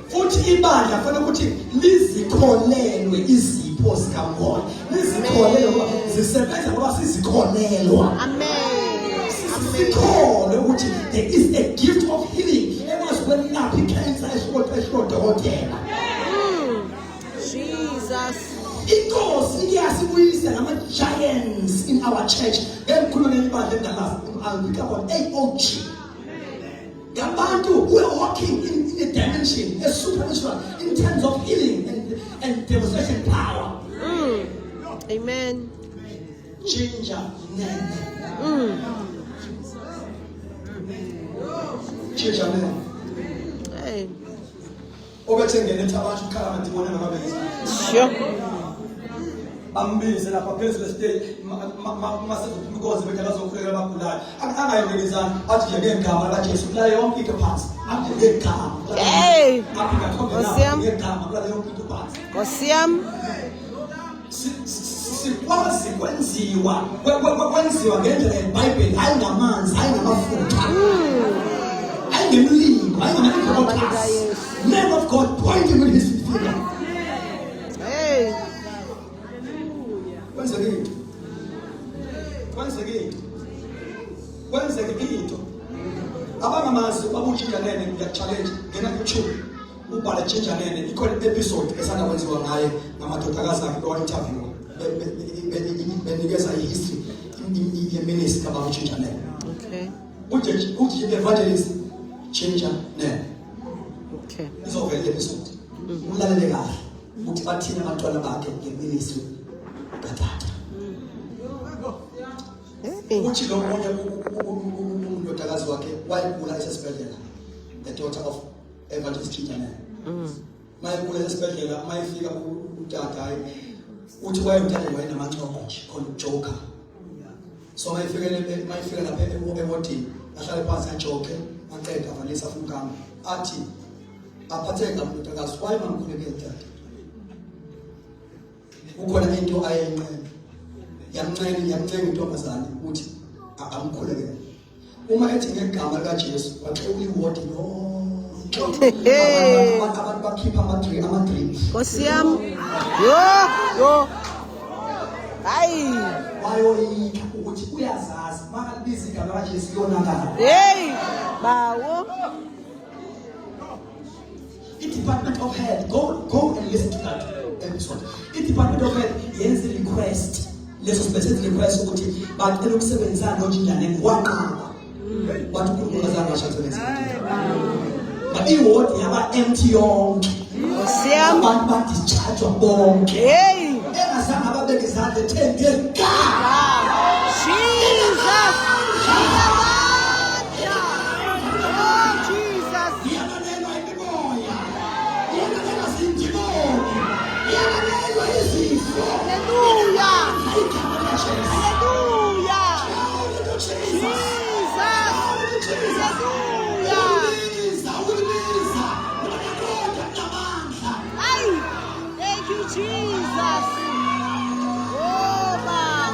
[SPEAKER 1] Futhi ibandla kufanele ukuthi lizikholelwe izipho zikaMoya. Lizikholelwe ngoba zisebenza ngoba sizikholelwa.
[SPEAKER 3] Amen.
[SPEAKER 1] Sikholwe ukuthi there is a gift of healing. Ekwelapha i-cancer eshodokotela.
[SPEAKER 3] Jesus.
[SPEAKER 1] Inkosi iyasibuyisa nama-giants in our church. Ngikhuluma ngebandla endala. I'll pick up on AOG. Ngabantu who are walking in a dimension, a supernatural, in terms of healing and demonstration power.
[SPEAKER 3] Amen.
[SPEAKER 1] Ginger nene. Ginger nene.
[SPEAKER 3] Hey.
[SPEAKER 1] Obethengene abantu ukhala mandibona ngamabezi.
[SPEAKER 3] Sure.
[SPEAKER 1] Ambize lapha phezulu stage masezuphulukoze bekhala zokhuleka abagulayo angayibelizana athi nje ngegama la Jesu la yonke into phansi athi ngegama
[SPEAKER 3] Hey.
[SPEAKER 1] ngegama la yonke into phansi
[SPEAKER 3] Nkosiyam.
[SPEAKER 1] sikwazi kwenziwa ngendlela yeBhayibheli hayi ngamanzi hayi ngamafutha hayi ngemlilo hayi ngamakhotha man of God pointing with his finger.
[SPEAKER 3] Hey.
[SPEAKER 1] Kwenzeke into abangamazi babutshintsha nene ngiya-challenge ngena YouTube ubhala Ginger Nene ikhona episode esanda kwenziwa ngaye ngamadodakazi akhe owa-interview benikeza i-history yeministry about Ginger Nene.
[SPEAKER 3] Okay.
[SPEAKER 1] Uthi evangelist Ginger Nene
[SPEAKER 3] Okay.
[SPEAKER 1] izovela i-episode ulalele kahle ukuthi bathina abantwana bakhe ngeministry katata. Uthi lo mmoja umndodakazi wakhe wayegula esesibhedlela, the daughter of Evangelist Ginger Nene. Mayegula esesibhedlela mayefika utata uthi wayemthatha wayenamancoco nje khona uJoker. So mayefika lapha ewodini ahlale phansi ajoke aqeda avalisa afukama athi aphatheka umndodakazi wayemamkhulekela tata. Ukhona into ayenqena yamncane intombazane ukuthi amkhulekele. Uma ethi ngegama lika Jesu waxoxa iwodi lonke abantu bakhipha ama-drip.
[SPEAKER 3] Nkosiyam. Yo. Hayi.
[SPEAKER 1] Bayoyika ukuthi uyazazi makalibiza igama lika Jesu yonakala.
[SPEAKER 3] Hey. Bawo.
[SPEAKER 1] I-Department of Health, go and listen to that episode. I-Department of Health yenza request. Leso specific request ukuthi bacela ukusebenzisana noJinger Nene waqaba. Bathi uNkulunkulu azange ashasebenze. Ba iward yaba empty yonke.
[SPEAKER 3] Nkosiyam.
[SPEAKER 1] Abantu badischarge bonke.
[SPEAKER 3] Hey.
[SPEAKER 1] Engazange ababeke izandla ethenge ngegama.
[SPEAKER 3] Jesus. Oh, Jesus.
[SPEAKER 1] Iyabalelwa imimoya. Iyabalelwa zindimoni. Iyabalelwa izifo.
[SPEAKER 3] Hallelujah.
[SPEAKER 1] Igama likaJesu.
[SPEAKER 3] Hallelujah.
[SPEAKER 1] Jesus.
[SPEAKER 3] Hallelujah.
[SPEAKER 1] Ulibiza. Unakoda namandla.
[SPEAKER 3] Ay. Thank you, Jesus. Oh, wow.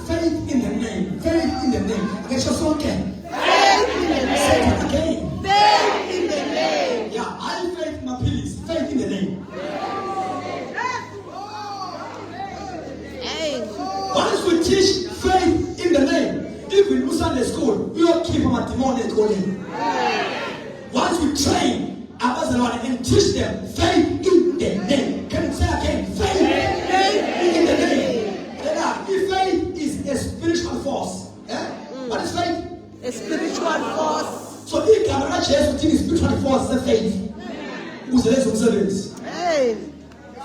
[SPEAKER 1] Faith in the name. Faith in the name. Get your song again.
[SPEAKER 3] Faith in the
[SPEAKER 1] Say
[SPEAKER 3] name.
[SPEAKER 1] it again.
[SPEAKER 3] Faith in the name.
[SPEAKER 1] Yeah, I faith my peace. Faith in the name.
[SPEAKER 3] Hey.
[SPEAKER 1] Once we teach faith in the name, even in Sunday school, we will keep them at the morning calling. Once we train Abazalwane and teach them faith in the name. Can you say again? Faith in the name. If faith is a spiritual force, what is faith?
[SPEAKER 3] A spiritual force.
[SPEAKER 1] So if you are Jesus is spiritual force, the faith. Who's the lesson service?
[SPEAKER 3] Hey.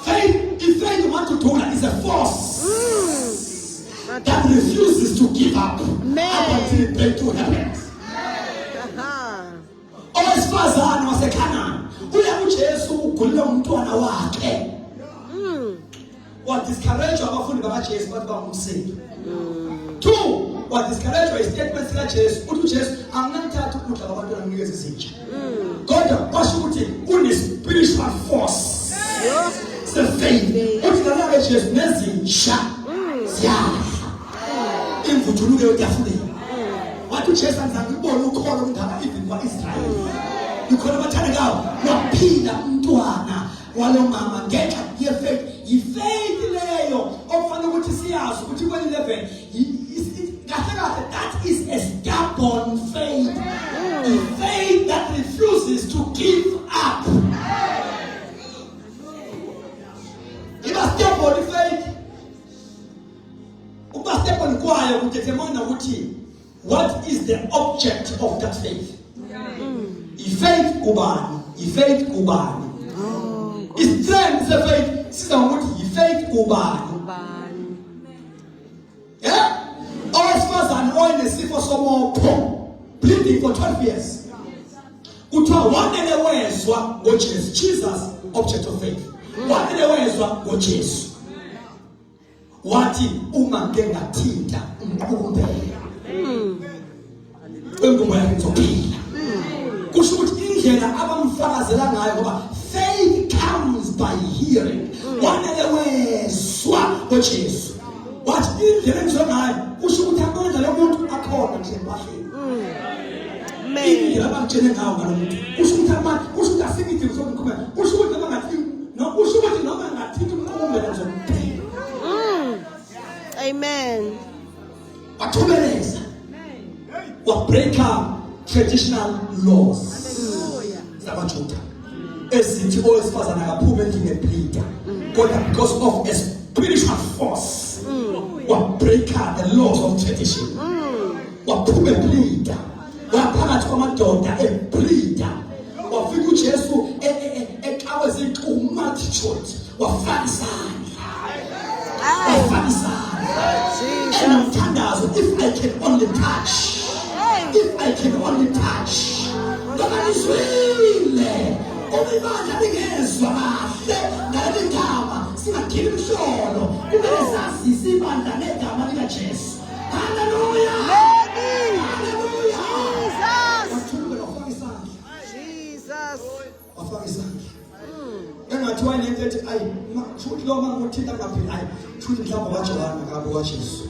[SPEAKER 1] Faith, if faith you want to do that, is a force that refuses to give up up until it breaks to heaven. Owesifazane waseKhanani uya kuJesu ugulile umntwana wakhe. Wadiscourage abafundi bakaJesu bathi bangumsindo. 2, wadiscourage istatement sikaJesu uthi uJesu anginamthatha ukudla kwabantwana nginikeze izinja. Kodwa kwasho ukuthi une-spiritual force. Se-faith. Uthi nalaka Jesu nezinja ziyadla. Imvuthuluke yotafuleni. Wathi uJesu angizange ngibone ukholo olungaka even kwa-Israyeli. Ukholo abathandekayo waphila umntwana walo mama ngenxa ye-faith. Yi-faith leyo okufanele ukuthi siyazi ukuthi kweli level that is a stubborn faith. A faith that refuses to give up. You must stubborn faith. what is the object of that faith? I-faith kubani? I-faith kubani? Istrength se-faith siza ngokuthi yi-faith kubani? Yeah? Owesifazane onesifo somopho bleeding for 12 years. Kuthiwa wanele wezwa ngoJesu. Jesus, object of faith. Wanele wezwa ngoJesu. Wathi uma ngeke ngathinta umqumbelo wengubo yakhe izophila. Kusho ukuthi indlela abamfakazela ngayo ngoba faith comes by hearing. Wanele wezwa ngoJesu. Wathi indlela engizola ngayo kusho ukuthi amandla lomuntu akhona nje empahleni. Indlela abamtshele ngayo ngalomuntu kusho ukuthi amandla kusho ukuthi asikidingo sokumqhubeka. Kusho ukuthi noma ngathi kusho ukuthi noma ngathinta umqumbelo ngizophila.
[SPEAKER 3] Amen.
[SPEAKER 1] Wathubeleza. Wabreak up traditional laws. Zabajuda. Esithi owesifazane akaphume endlini ebleeda. Kodwa because of a spiritual force. Wabreak up the laws of tradition. Waphume ebleeda. Waphakathi kwamadoda ebleeda. Wafika uJesu ekawe zinhlungu multitude. Wafaka isandla. Wafaka isandla. And Tandazo, if I can only touch, if I can only touch, nobody is really. Only man that is the Gama, Sinakim Sholo, who is Sassi, Sibanda, Negama, Jesu. Hallelujah!
[SPEAKER 3] Jesus!
[SPEAKER 1] Jesus! Engathiwa nento ayi futhi lo manje uthinta kaphela ayi futhi mhlawumbe waJohana kabe kwaJesu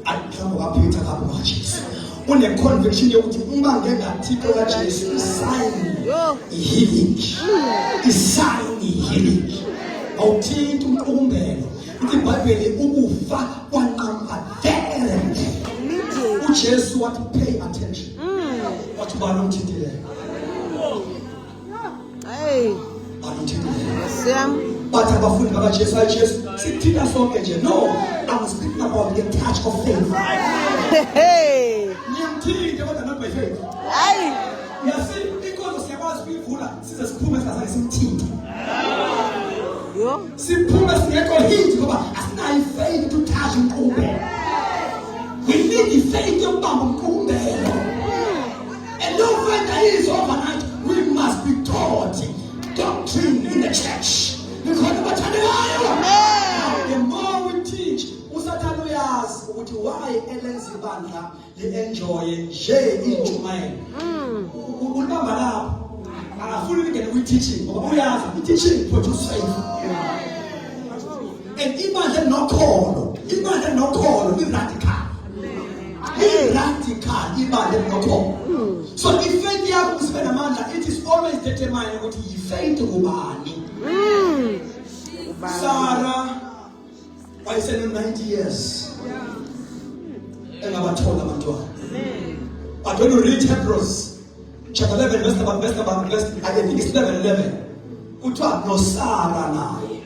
[SPEAKER 1] ayi mhlawumbe waPeter kabe kwaJesu une conviction yokuthi uma ngeke ngathika kwaJesu isign healing isign healing awuthinta umqumbelo ukuthi iBhayibheli ukufa kwanqamba there uJesu wathi pay attention wathi bani umthintile
[SPEAKER 3] Hey
[SPEAKER 1] but abafundi bakaJesu ayiJesu sithina sonke nje no I'm speaking about the touch of faith.
[SPEAKER 3] Hey
[SPEAKER 1] Ngiyamthinte kodwa not by faith.
[SPEAKER 3] Hayi
[SPEAKER 1] Yasi inkonzo siyakwazi ukuyivula size siphume singazange simthinte.
[SPEAKER 3] Yo
[SPEAKER 1] Siphume singekho hint ngoba asinayo faith to touch umqumbelo. We need the faith yokubamba umqumbelo. And no faith is overnight. We must be taught doctrine in the church. Because the more we teach, usathana uyazi ukuthi why elenza ibandla li-enjoye nje injumayelo. Ulibamba lapho. Akafuni ukungena kwi-teaching ngoba uyazi i-teaching produce faith. And ibandla nokholo i-radical. I-radical ibandla nokholo. So if faith yakho isibe namandla, it is always determined ukuthi yi-faith kubani. Sarah wayesene 90 years engabathola abantwana. But when you read Hebrews chapter 11 verse I think it's 11 kuthiwa noSara naye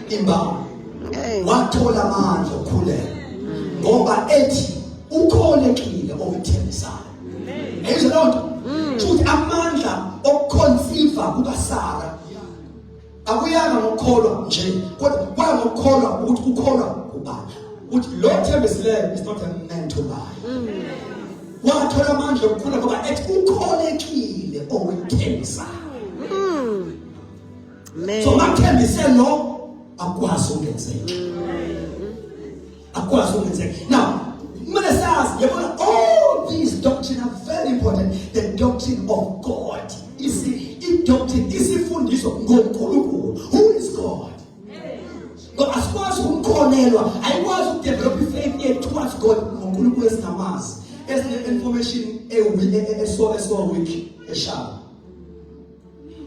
[SPEAKER 1] imbawu wathola amandla okukhulela ngoba ethi ukholekile okuthembisayo. Ayizwa lonto? Futhi amandla okuconceive kukaSara akuyanga ngokukholwa nje kodwa kwanga ngokukholwa ukuthi ukholwa kubani ukuthi lo thembisileyo is not a man to lie. Wathola amandla okukhula ngoba ethi ukholekile okuthembisayo. So mathembise lo akwazi ukungenzeka. Akwazi ukungenzeka. Now all these doctrines are very important. The doctrine of God. You see, in doctrine, isifundiso ngoNkulunkulu. Who is God? God asikwazi ukumkhonelwa, ayikwazi ukudevelop faith towards God ngoNkulunkulu esinamazi. Information so weak eshaba.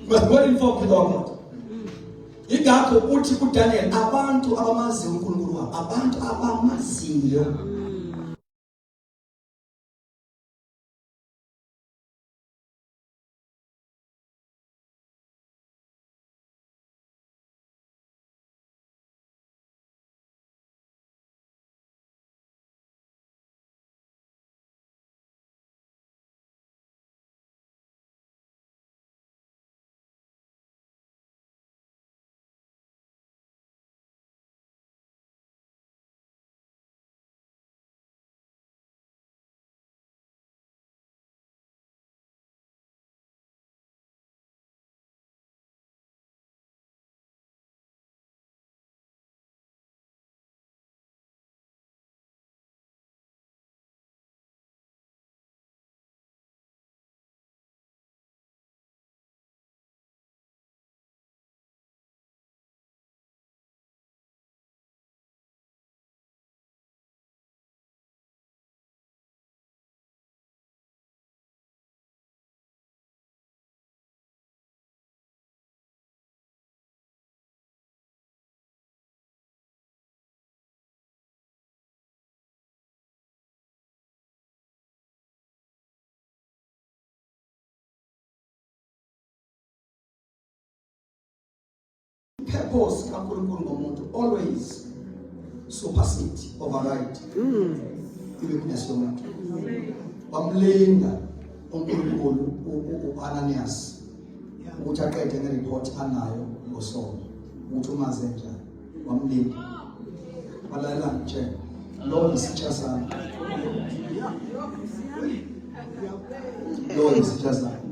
[SPEAKER 1] But God informed about God. Ingakho uthi kuDaniel abantu abamaziyo uNkulunkulu wabo, abantu abamaziyo purpose kaNkulunkulu ngomuntu always supersede, override i-weakness yomuntu. Bamlinda uNkulunkulu u-Ananias ukuthi aqede nge-report anayo ngoSono ukuthi umaze njani, wamlinda. Balalela nje lo isitsha sami, lo isitsha sami.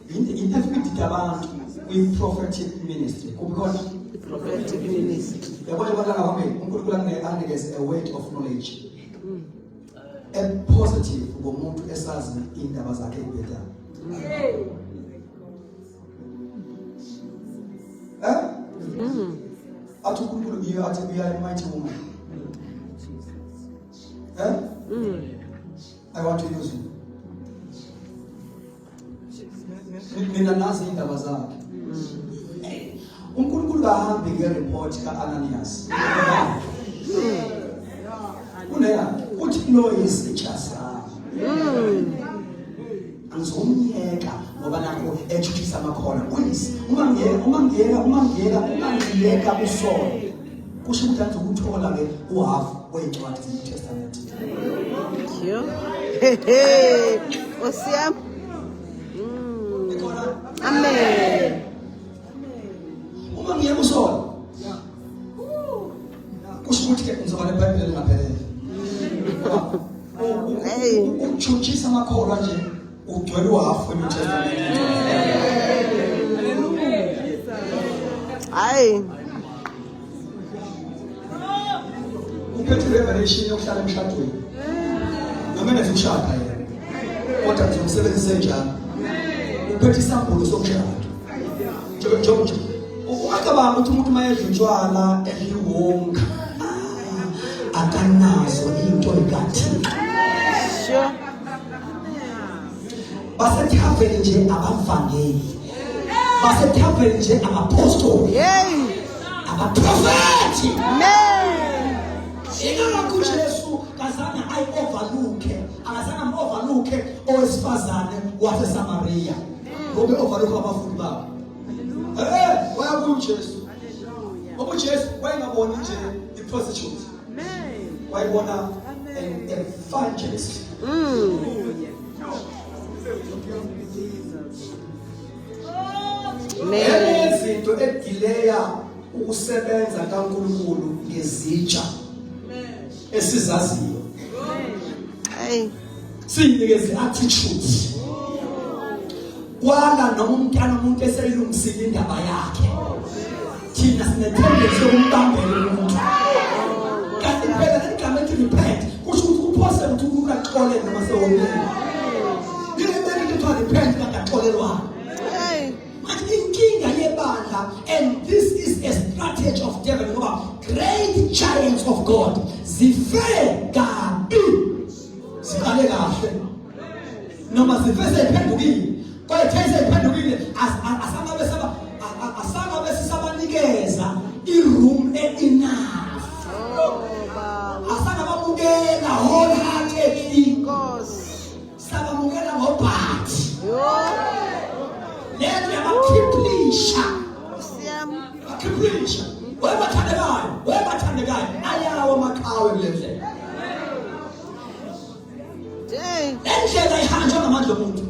[SPEAKER 1] In every abantu kwi-prophetic ministry kukhona
[SPEAKER 3] Prophetic ministry.
[SPEAKER 1] yabona balanga bami uNkulunkulu anikeze a word of knowledge a positive ngomuntu esazi indaba zakhe ibhetha. Athi uNkulunkulu iyo athi uya mighty woman. I want to use you. Mina nazi indaba zakhe. uNkulunkulu kahambi nge-report ka-Ananias. Kuneya uthi lo isitsha sami. Ngizomyeka ngoba nakho ejikisa amakhono. Uyisi uma ngiyeka uSono kusho ukuthi anze ukuthola ke uhalf wencwadi zeNew Testament.
[SPEAKER 3] Yo. Osiyam. Amen.
[SPEAKER 1] Uma ngiyeka uSono kusho ukuthi ke ngizoba neBhayibheli elingaphelele. Ukujikisa amakhono nje ugcwele uhalf weNew Testament.
[SPEAKER 3] Hayi.
[SPEAKER 1] Uphethe revelation yokuhlala emshadweni. Noma engathi ushada yena. Kodwa ngizomsebenzisa njani? Uphethe isambulo somshado. Nje. Akabanga ukuthi umuntu mayedla utshwala ehliwonga. Akanazo into ekathini.
[SPEAKER 3] Sure.
[SPEAKER 1] Basethaveni nje abavangeli. Basethaveni nje abapostoli.
[SPEAKER 3] Yay.
[SPEAKER 1] Abaprofeti.
[SPEAKER 3] Amen.
[SPEAKER 1] Ingakho uJesu kazange ayi-overlook-e, akazange am-overlook-e owesifazane waseSamariya. Ngoba overlook abafundi babo. Waya kuJesu. Ngoba uJesu wayengaboni nje i-prostitute. Wayebona an evangelist. Izinto edileya ukusebenza kaNkulunkulu ngezitsha esizaziyo.
[SPEAKER 3] Hayi.
[SPEAKER 1] Sinikeze attitude. Kwala noma umuntu eseyilungisile indaba yakhe. Thina sinethendency yokumbambela umuntu. Kanti phela igama ethi repent kusho ukuthi kuphose ukuthi umuntu axole noma sewomile. Yini into repent kangaxolelwa. Inkinga yebandla, and this is a strategy of devil ngoba great giants of God zife kabi siqale kahle noma zife sephendukile kwaye sephendukile asangabe sisabanikeza i-room enough asangabamukela wholeheartedly sabamukela ngobhathi lento yabakhiplisha akhiplisha webathandekayo ayawo amaqhawe kulendlela endlela ihanjwa ngamandla omuntu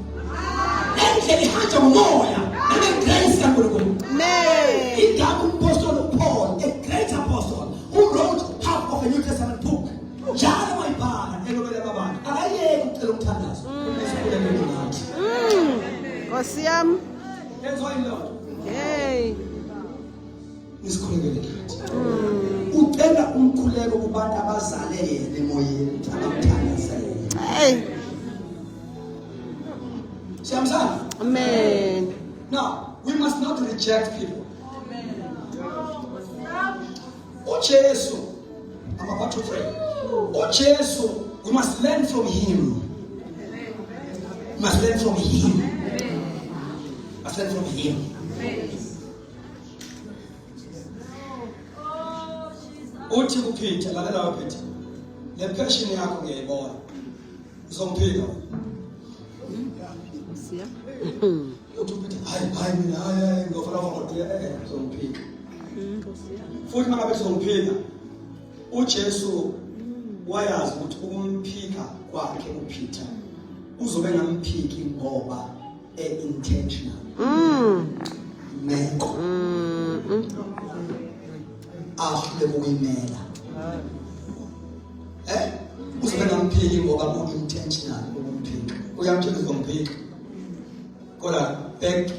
[SPEAKER 1] endlela ihanjwa ngomoya nangegrace kaNkulunkulu. Igama umpostoli uPaul, a great apostle who wrote half of a New Testament book, njalo wayibhala elobele babantu akayeke ukucela umthandazo esikhulekele nathi.
[SPEAKER 3] Osiyam.
[SPEAKER 1] That's why Lord.
[SPEAKER 3] Hey.
[SPEAKER 1] Isikhulekele nathi. Ucela umkhuleko kubantu abazale yena emoyeni akamthandazele.
[SPEAKER 3] Hey.
[SPEAKER 1] Siyamsana?
[SPEAKER 3] Amen.
[SPEAKER 1] Now, we must not reject people. uJesu, I'm about to pray. uJesu, we must learn from him. We must learn from him. We must learn from him. Uthi kuPeter, lalela waPeter. Le passion yakho ngiyayibona. Uzomphika. uthi uPeter hayi mina hayi ngofana ngizomphika futhi mangabe sizomphika uJesu wayazi ukuthi ukumphika kwakhe uPeter uzobe ngamphiki ngoba intentional meko ahle ukuyimela uzobe ngamphiki ngoba intentional ukumphika uyamtshela uzomphika kodwa back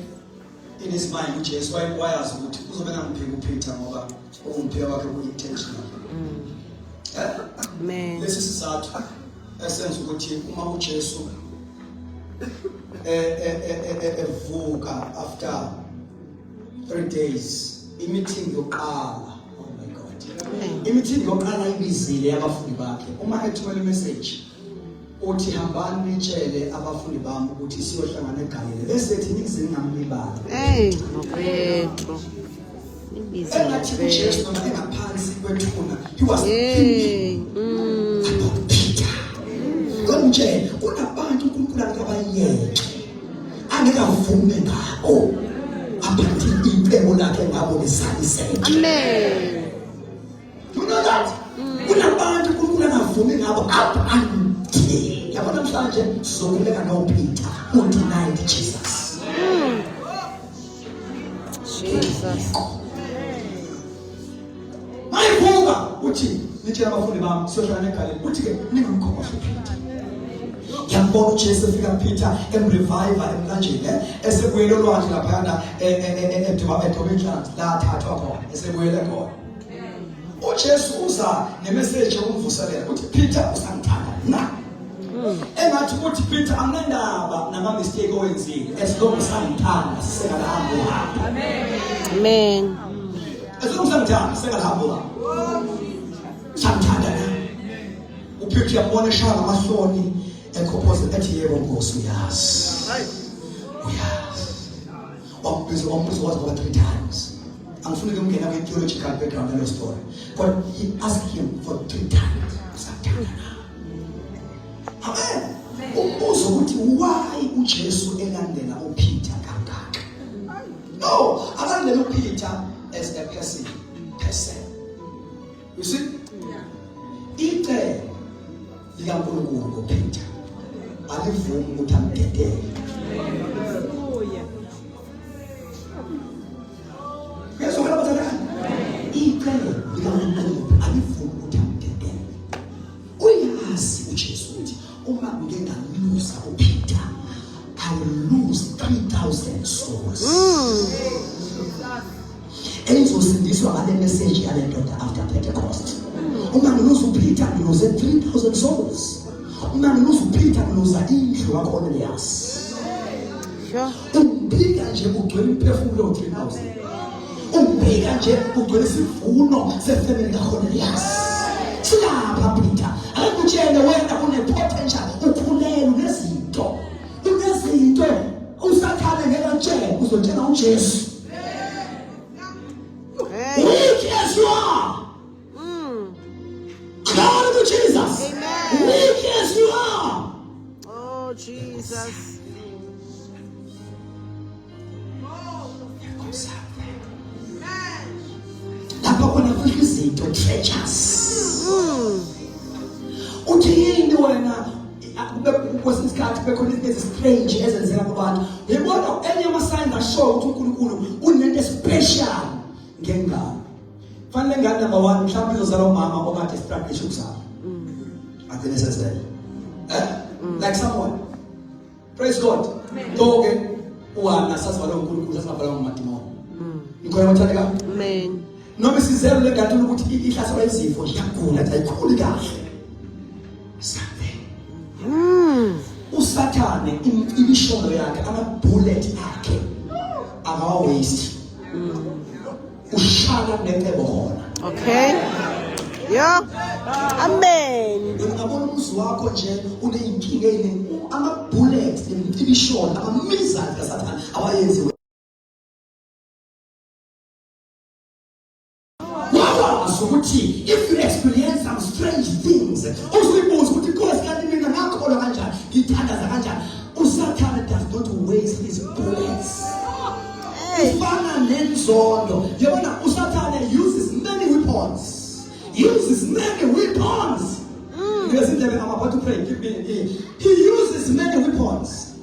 [SPEAKER 1] in his mind uJesu wayazi ukuthi uzobe ngamphiki uPeter ngoba ukumphika kwakhe intentional
[SPEAKER 3] Amen.
[SPEAKER 1] Lesi sizathu esenza ukuthi uma uJesu evuka after 3 days i-meeting yoqala, oh my God, i-meeting yoqala ibizile abafundi bakhe uma ethumela i-message uthi hambani nitshele abafundi bami ukuthi siyohlangana eGalile bese ethi nikuzini ngamlibala
[SPEAKER 3] Nokwethu.
[SPEAKER 1] engathi uJesu noma engaphansi kwethuna he was thinking about Peter. Konje kunabantu uNkulunkulu akabayeke angekavumi ngabo aphathi impebo lakhe ngabo lisaliseke.
[SPEAKER 3] Amen.
[SPEAKER 1] You know that? Kunabantu uNkulunkulu angavumi ngabo aphathi yabo namhlanje sizokuleka noPeter who denied Jesus.
[SPEAKER 3] Jesus.
[SPEAKER 1] Mayivuka uthi nitshela abafundi bami siyohlangana eGalile uthi ke ningumkhokha uPeter. Yambona uJesu efika Peter emreviva emlanjeni esebuyele olwandle laphana edobeni la thathwa khona esebuyele khona. uJesu uza nemessage yokumvuselela uthi Peter usangithanda na engathi uthi Peter angendaba nama mistake owenzile as long as usangithanda sisekalahamba uhamba.
[SPEAKER 3] Amen.
[SPEAKER 1] as long as usangithanda sisekalahamba uhamba. Samthanda na uPeter yambona eshaya ngamahloni ekhophoze ethi yebo Nkosi uyazi wambiza wathi 3 times. Angifuni ukungena kwi-theological background yalo story but he asked him for 3 times. Samthanda na. Amen. Umbuzo ukuthi why uJesu elandela uPeter kangaka? No, alandela uPeter as a person. You see? Ite likaNkulunkulu ngoPeter alivumi ukuthi amdedele. Ngezokhala bathana. Ite likaNkulunkulu alivumi ukuthi amdedele. Uyazi uJesu ukuthi uma ngingaluza uPeter I will lose 3,000 souls. Ezosindiswa ngale message yale ndoda after Pentecost. Uma ngiluza uPeter ngiluze 3,000 souls. Uma ngiluza uPeter ngiluza indlu kaCornelius. Umbika nje ugcwele imphefumulo 3,000. Umbika nje ugcwele isivuno sefamily kaCornelius. Silapha Peter. Akutshela wena une-potential ukhulele unezinto. Unezinto usathane ngekatshela uzotshela uJesu. Weak as you are. Glory to Jesus.
[SPEAKER 3] Amen.
[SPEAKER 1] Weak as you are.
[SPEAKER 3] Oh, Jesus.
[SPEAKER 1] Lapha khona kufika izinto treasures. Uthi yini wena kwesikhathi bekhona izinto ezistrange ezenzeka kubantu. Ngibona enye ama-signs ashow ukuthi uNkulunkulu unento special ngengane. Fanele ngane number 1 mhlawumbe izozala umama okade struggle ukuzala. Athi necessary. Like someone. Praise God. Doke uwana sasivala uNkulunkulu sasivala ngomadimoni. Ngikhoya ukuthandeka.
[SPEAKER 3] Amen.
[SPEAKER 1] Noma sizelo legathu ukuthi ihlasela izifo iyagula ayikhuli kahle. Something. Usathane imishono yakhe ama-bullet akhe akawa-waste. Ushaya necebo khona.
[SPEAKER 3] Okay. Yeah. Amen.
[SPEAKER 1] Ungabona umuzi wakho nje uneyinkinga eziningi ama-bullets imishono ama-missiles kaSathane abayenziwe. Ukuthi if you experience some strange things uzibuza ukuthi Nkosi kanti mina ngakholwa kanjani ngithandaza kanjani uSathane does not waste his bullets. kufana nenzondo. Yabona uSathane uses many weapons. Uses many weapons. Because I'm about to pray. Keep me in here. He uses many weapons.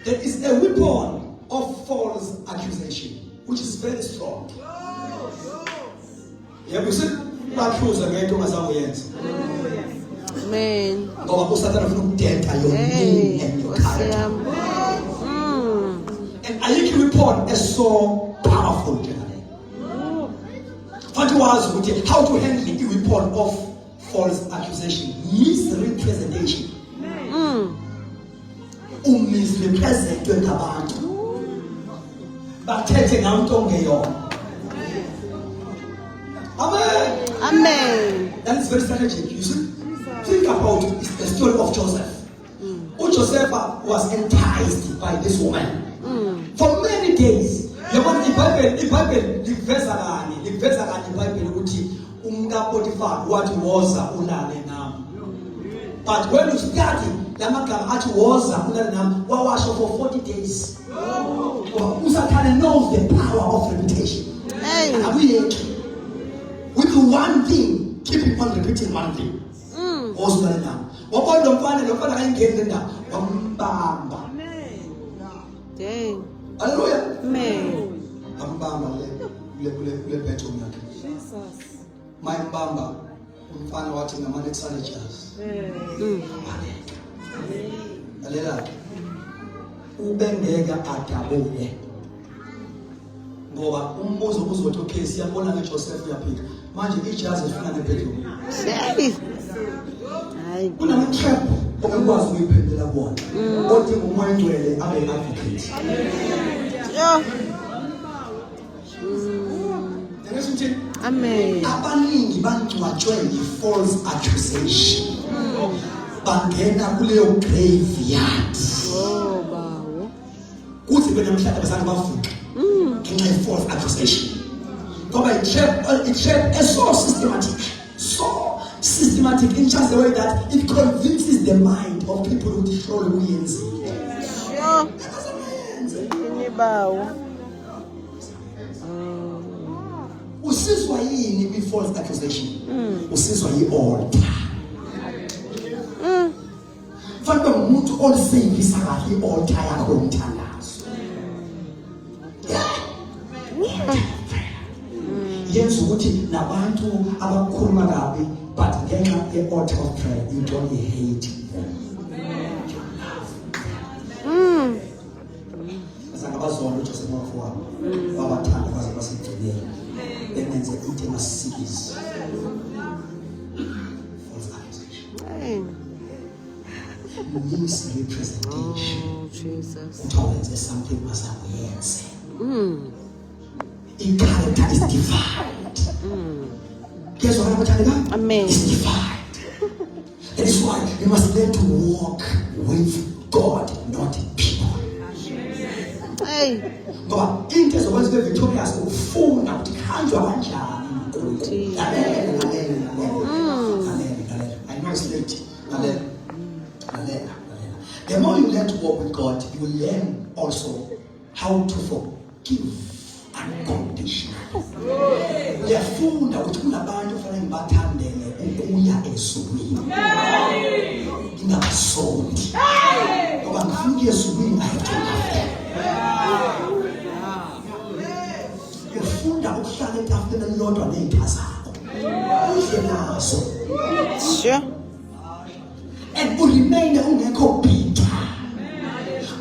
[SPEAKER 1] There is a weapon of false accusation, which is very strong. Yeah, you see, accuse again to myself.
[SPEAKER 3] Amen.
[SPEAKER 1] Ngoba uSathane ufuna ukudenta your name and your character. And ayikho weapon is so powerful generally. What was with how to handle the weapon of false accusation? Misrepresentation. Misrepresentwe ngabantu. Bathethe nganto ngeyona. Amen.
[SPEAKER 3] Amen.
[SPEAKER 1] That is very strategic. You see, think about the story of Joseph. Joseph was enticed by this woman for many days. The Bible Potiphar what was ulale nam. But when you study Lamagam at was ulale nam, for 40 days. Usathane knows the power of repetition. And we with one thing, keep on repeating one thing. Also now. What don't find it, I get now.
[SPEAKER 3] Dang.
[SPEAKER 1] Hallelujah.
[SPEAKER 3] Amen.
[SPEAKER 1] Jesus. My Bamba, umfana wathi ngama-Alexander Charles. Alela. Ubengeka adabule. Ngoba umbuzo uzothi okay siyabona ngeJoseph uyaphika. Manje ijazi ifuna nebedroom. Hayi. Kunama-trap ongakwazi ukuyiphendula kuwona. Kodwa umoya ngcwele abe advocate.
[SPEAKER 3] Amen.
[SPEAKER 1] Abaningi bangcwatshwe yi-false accusation. Bangena kuleyo graveyard.
[SPEAKER 3] Bawo.
[SPEAKER 1] Kuthi benamhlanje bazange bavuke. Ngenxa ye-false accusation. Ngoba i-trap is so systematic in just the way that it convinces the mind of people who destroy wins. Usizwa yini i-false accusation? Usizwa yi-altar. Fanele umuntu oliseyivisa kahle i-altar yakho yomthandazo. Yenza ukuthi nabantu abakhuluma kabi but ngenxa ye-altar of prayer you don't hate them. Azangabazona uJoseph wafowabo babathanda baze basigcinele benenze into masisikizi. False accusation. Misrepresentation.
[SPEAKER 3] Oh, Jesus.
[SPEAKER 1] Uthole something masakuyenze. In character is divided. Guess what I'm telling you?
[SPEAKER 3] Amen.
[SPEAKER 1] It's divided. That is why you must learn to walk with God, not people. Ngoba into ezokwenza ube victorious ukufunda ukuthi kuhanjwa kanjani uNkulunkulu. Amen. I know it's late. Amen. The more you learn to walk with God, you will learn also how to forgive unconditionally. Uyafunda ukuthi kunabantu kufanele ngibathandele ukuya ezulwini. Ngingabasondi. Ngoba ngifuna ukuya ezulwini I have to love them. Ufunda ukuhlala etafuleni elilodwa nezitha zakho. Udle nazo.
[SPEAKER 3] Sure.
[SPEAKER 1] And remain ungekho bitter.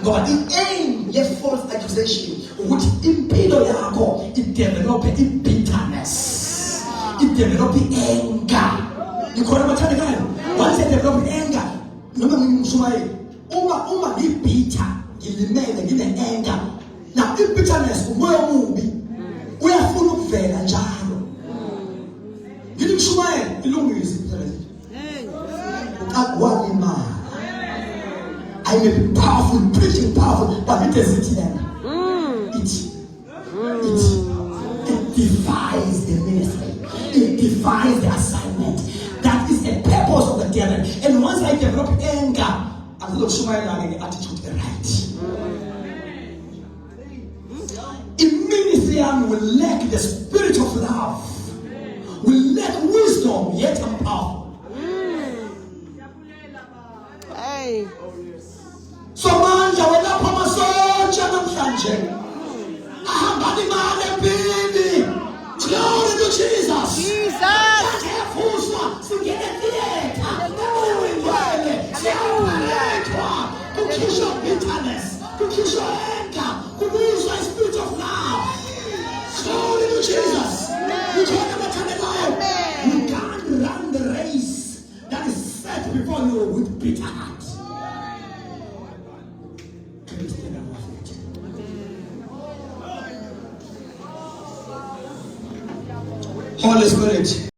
[SPEAKER 1] Ngoba i-aim ye-false accusation ukuthi impilo yakho i-develop i-bitterness, i-develop i-anger. Nikhona abathandekayo? Once I develop i-anger, noma ngimshumayeli, uma ngi-bitter, ngilimele, ngine-anger, now i-bitterness umoya omubi uyafuna ukuvela njalo. Ngimshumayeli ilungise i-bitterness. I may be powerful, preaching powerful, but it is it then. It defies the ministry. It defies the assignment. That is the purpose of the devil. And once I develop anger, I'm going to show my attitude right. In ministry, young will lack the spirit of love, will lack wisdom, yet I'm powerful.
[SPEAKER 3] Hey.
[SPEAKER 1] So manje welapha amasonja namhlanje ahamba imali empini. Glory to Jesus.
[SPEAKER 3] Jesus.
[SPEAKER 1] Ayafuswa singene theater.
[SPEAKER 3] Hallelujah.
[SPEAKER 1] Siyaphelethwa kukhishwa bitterness, kukhishwa anger, kubuzwa spirit of love. Glory to Jesus. You can't run the race that is set before you with bitter heart. Holy Spirit,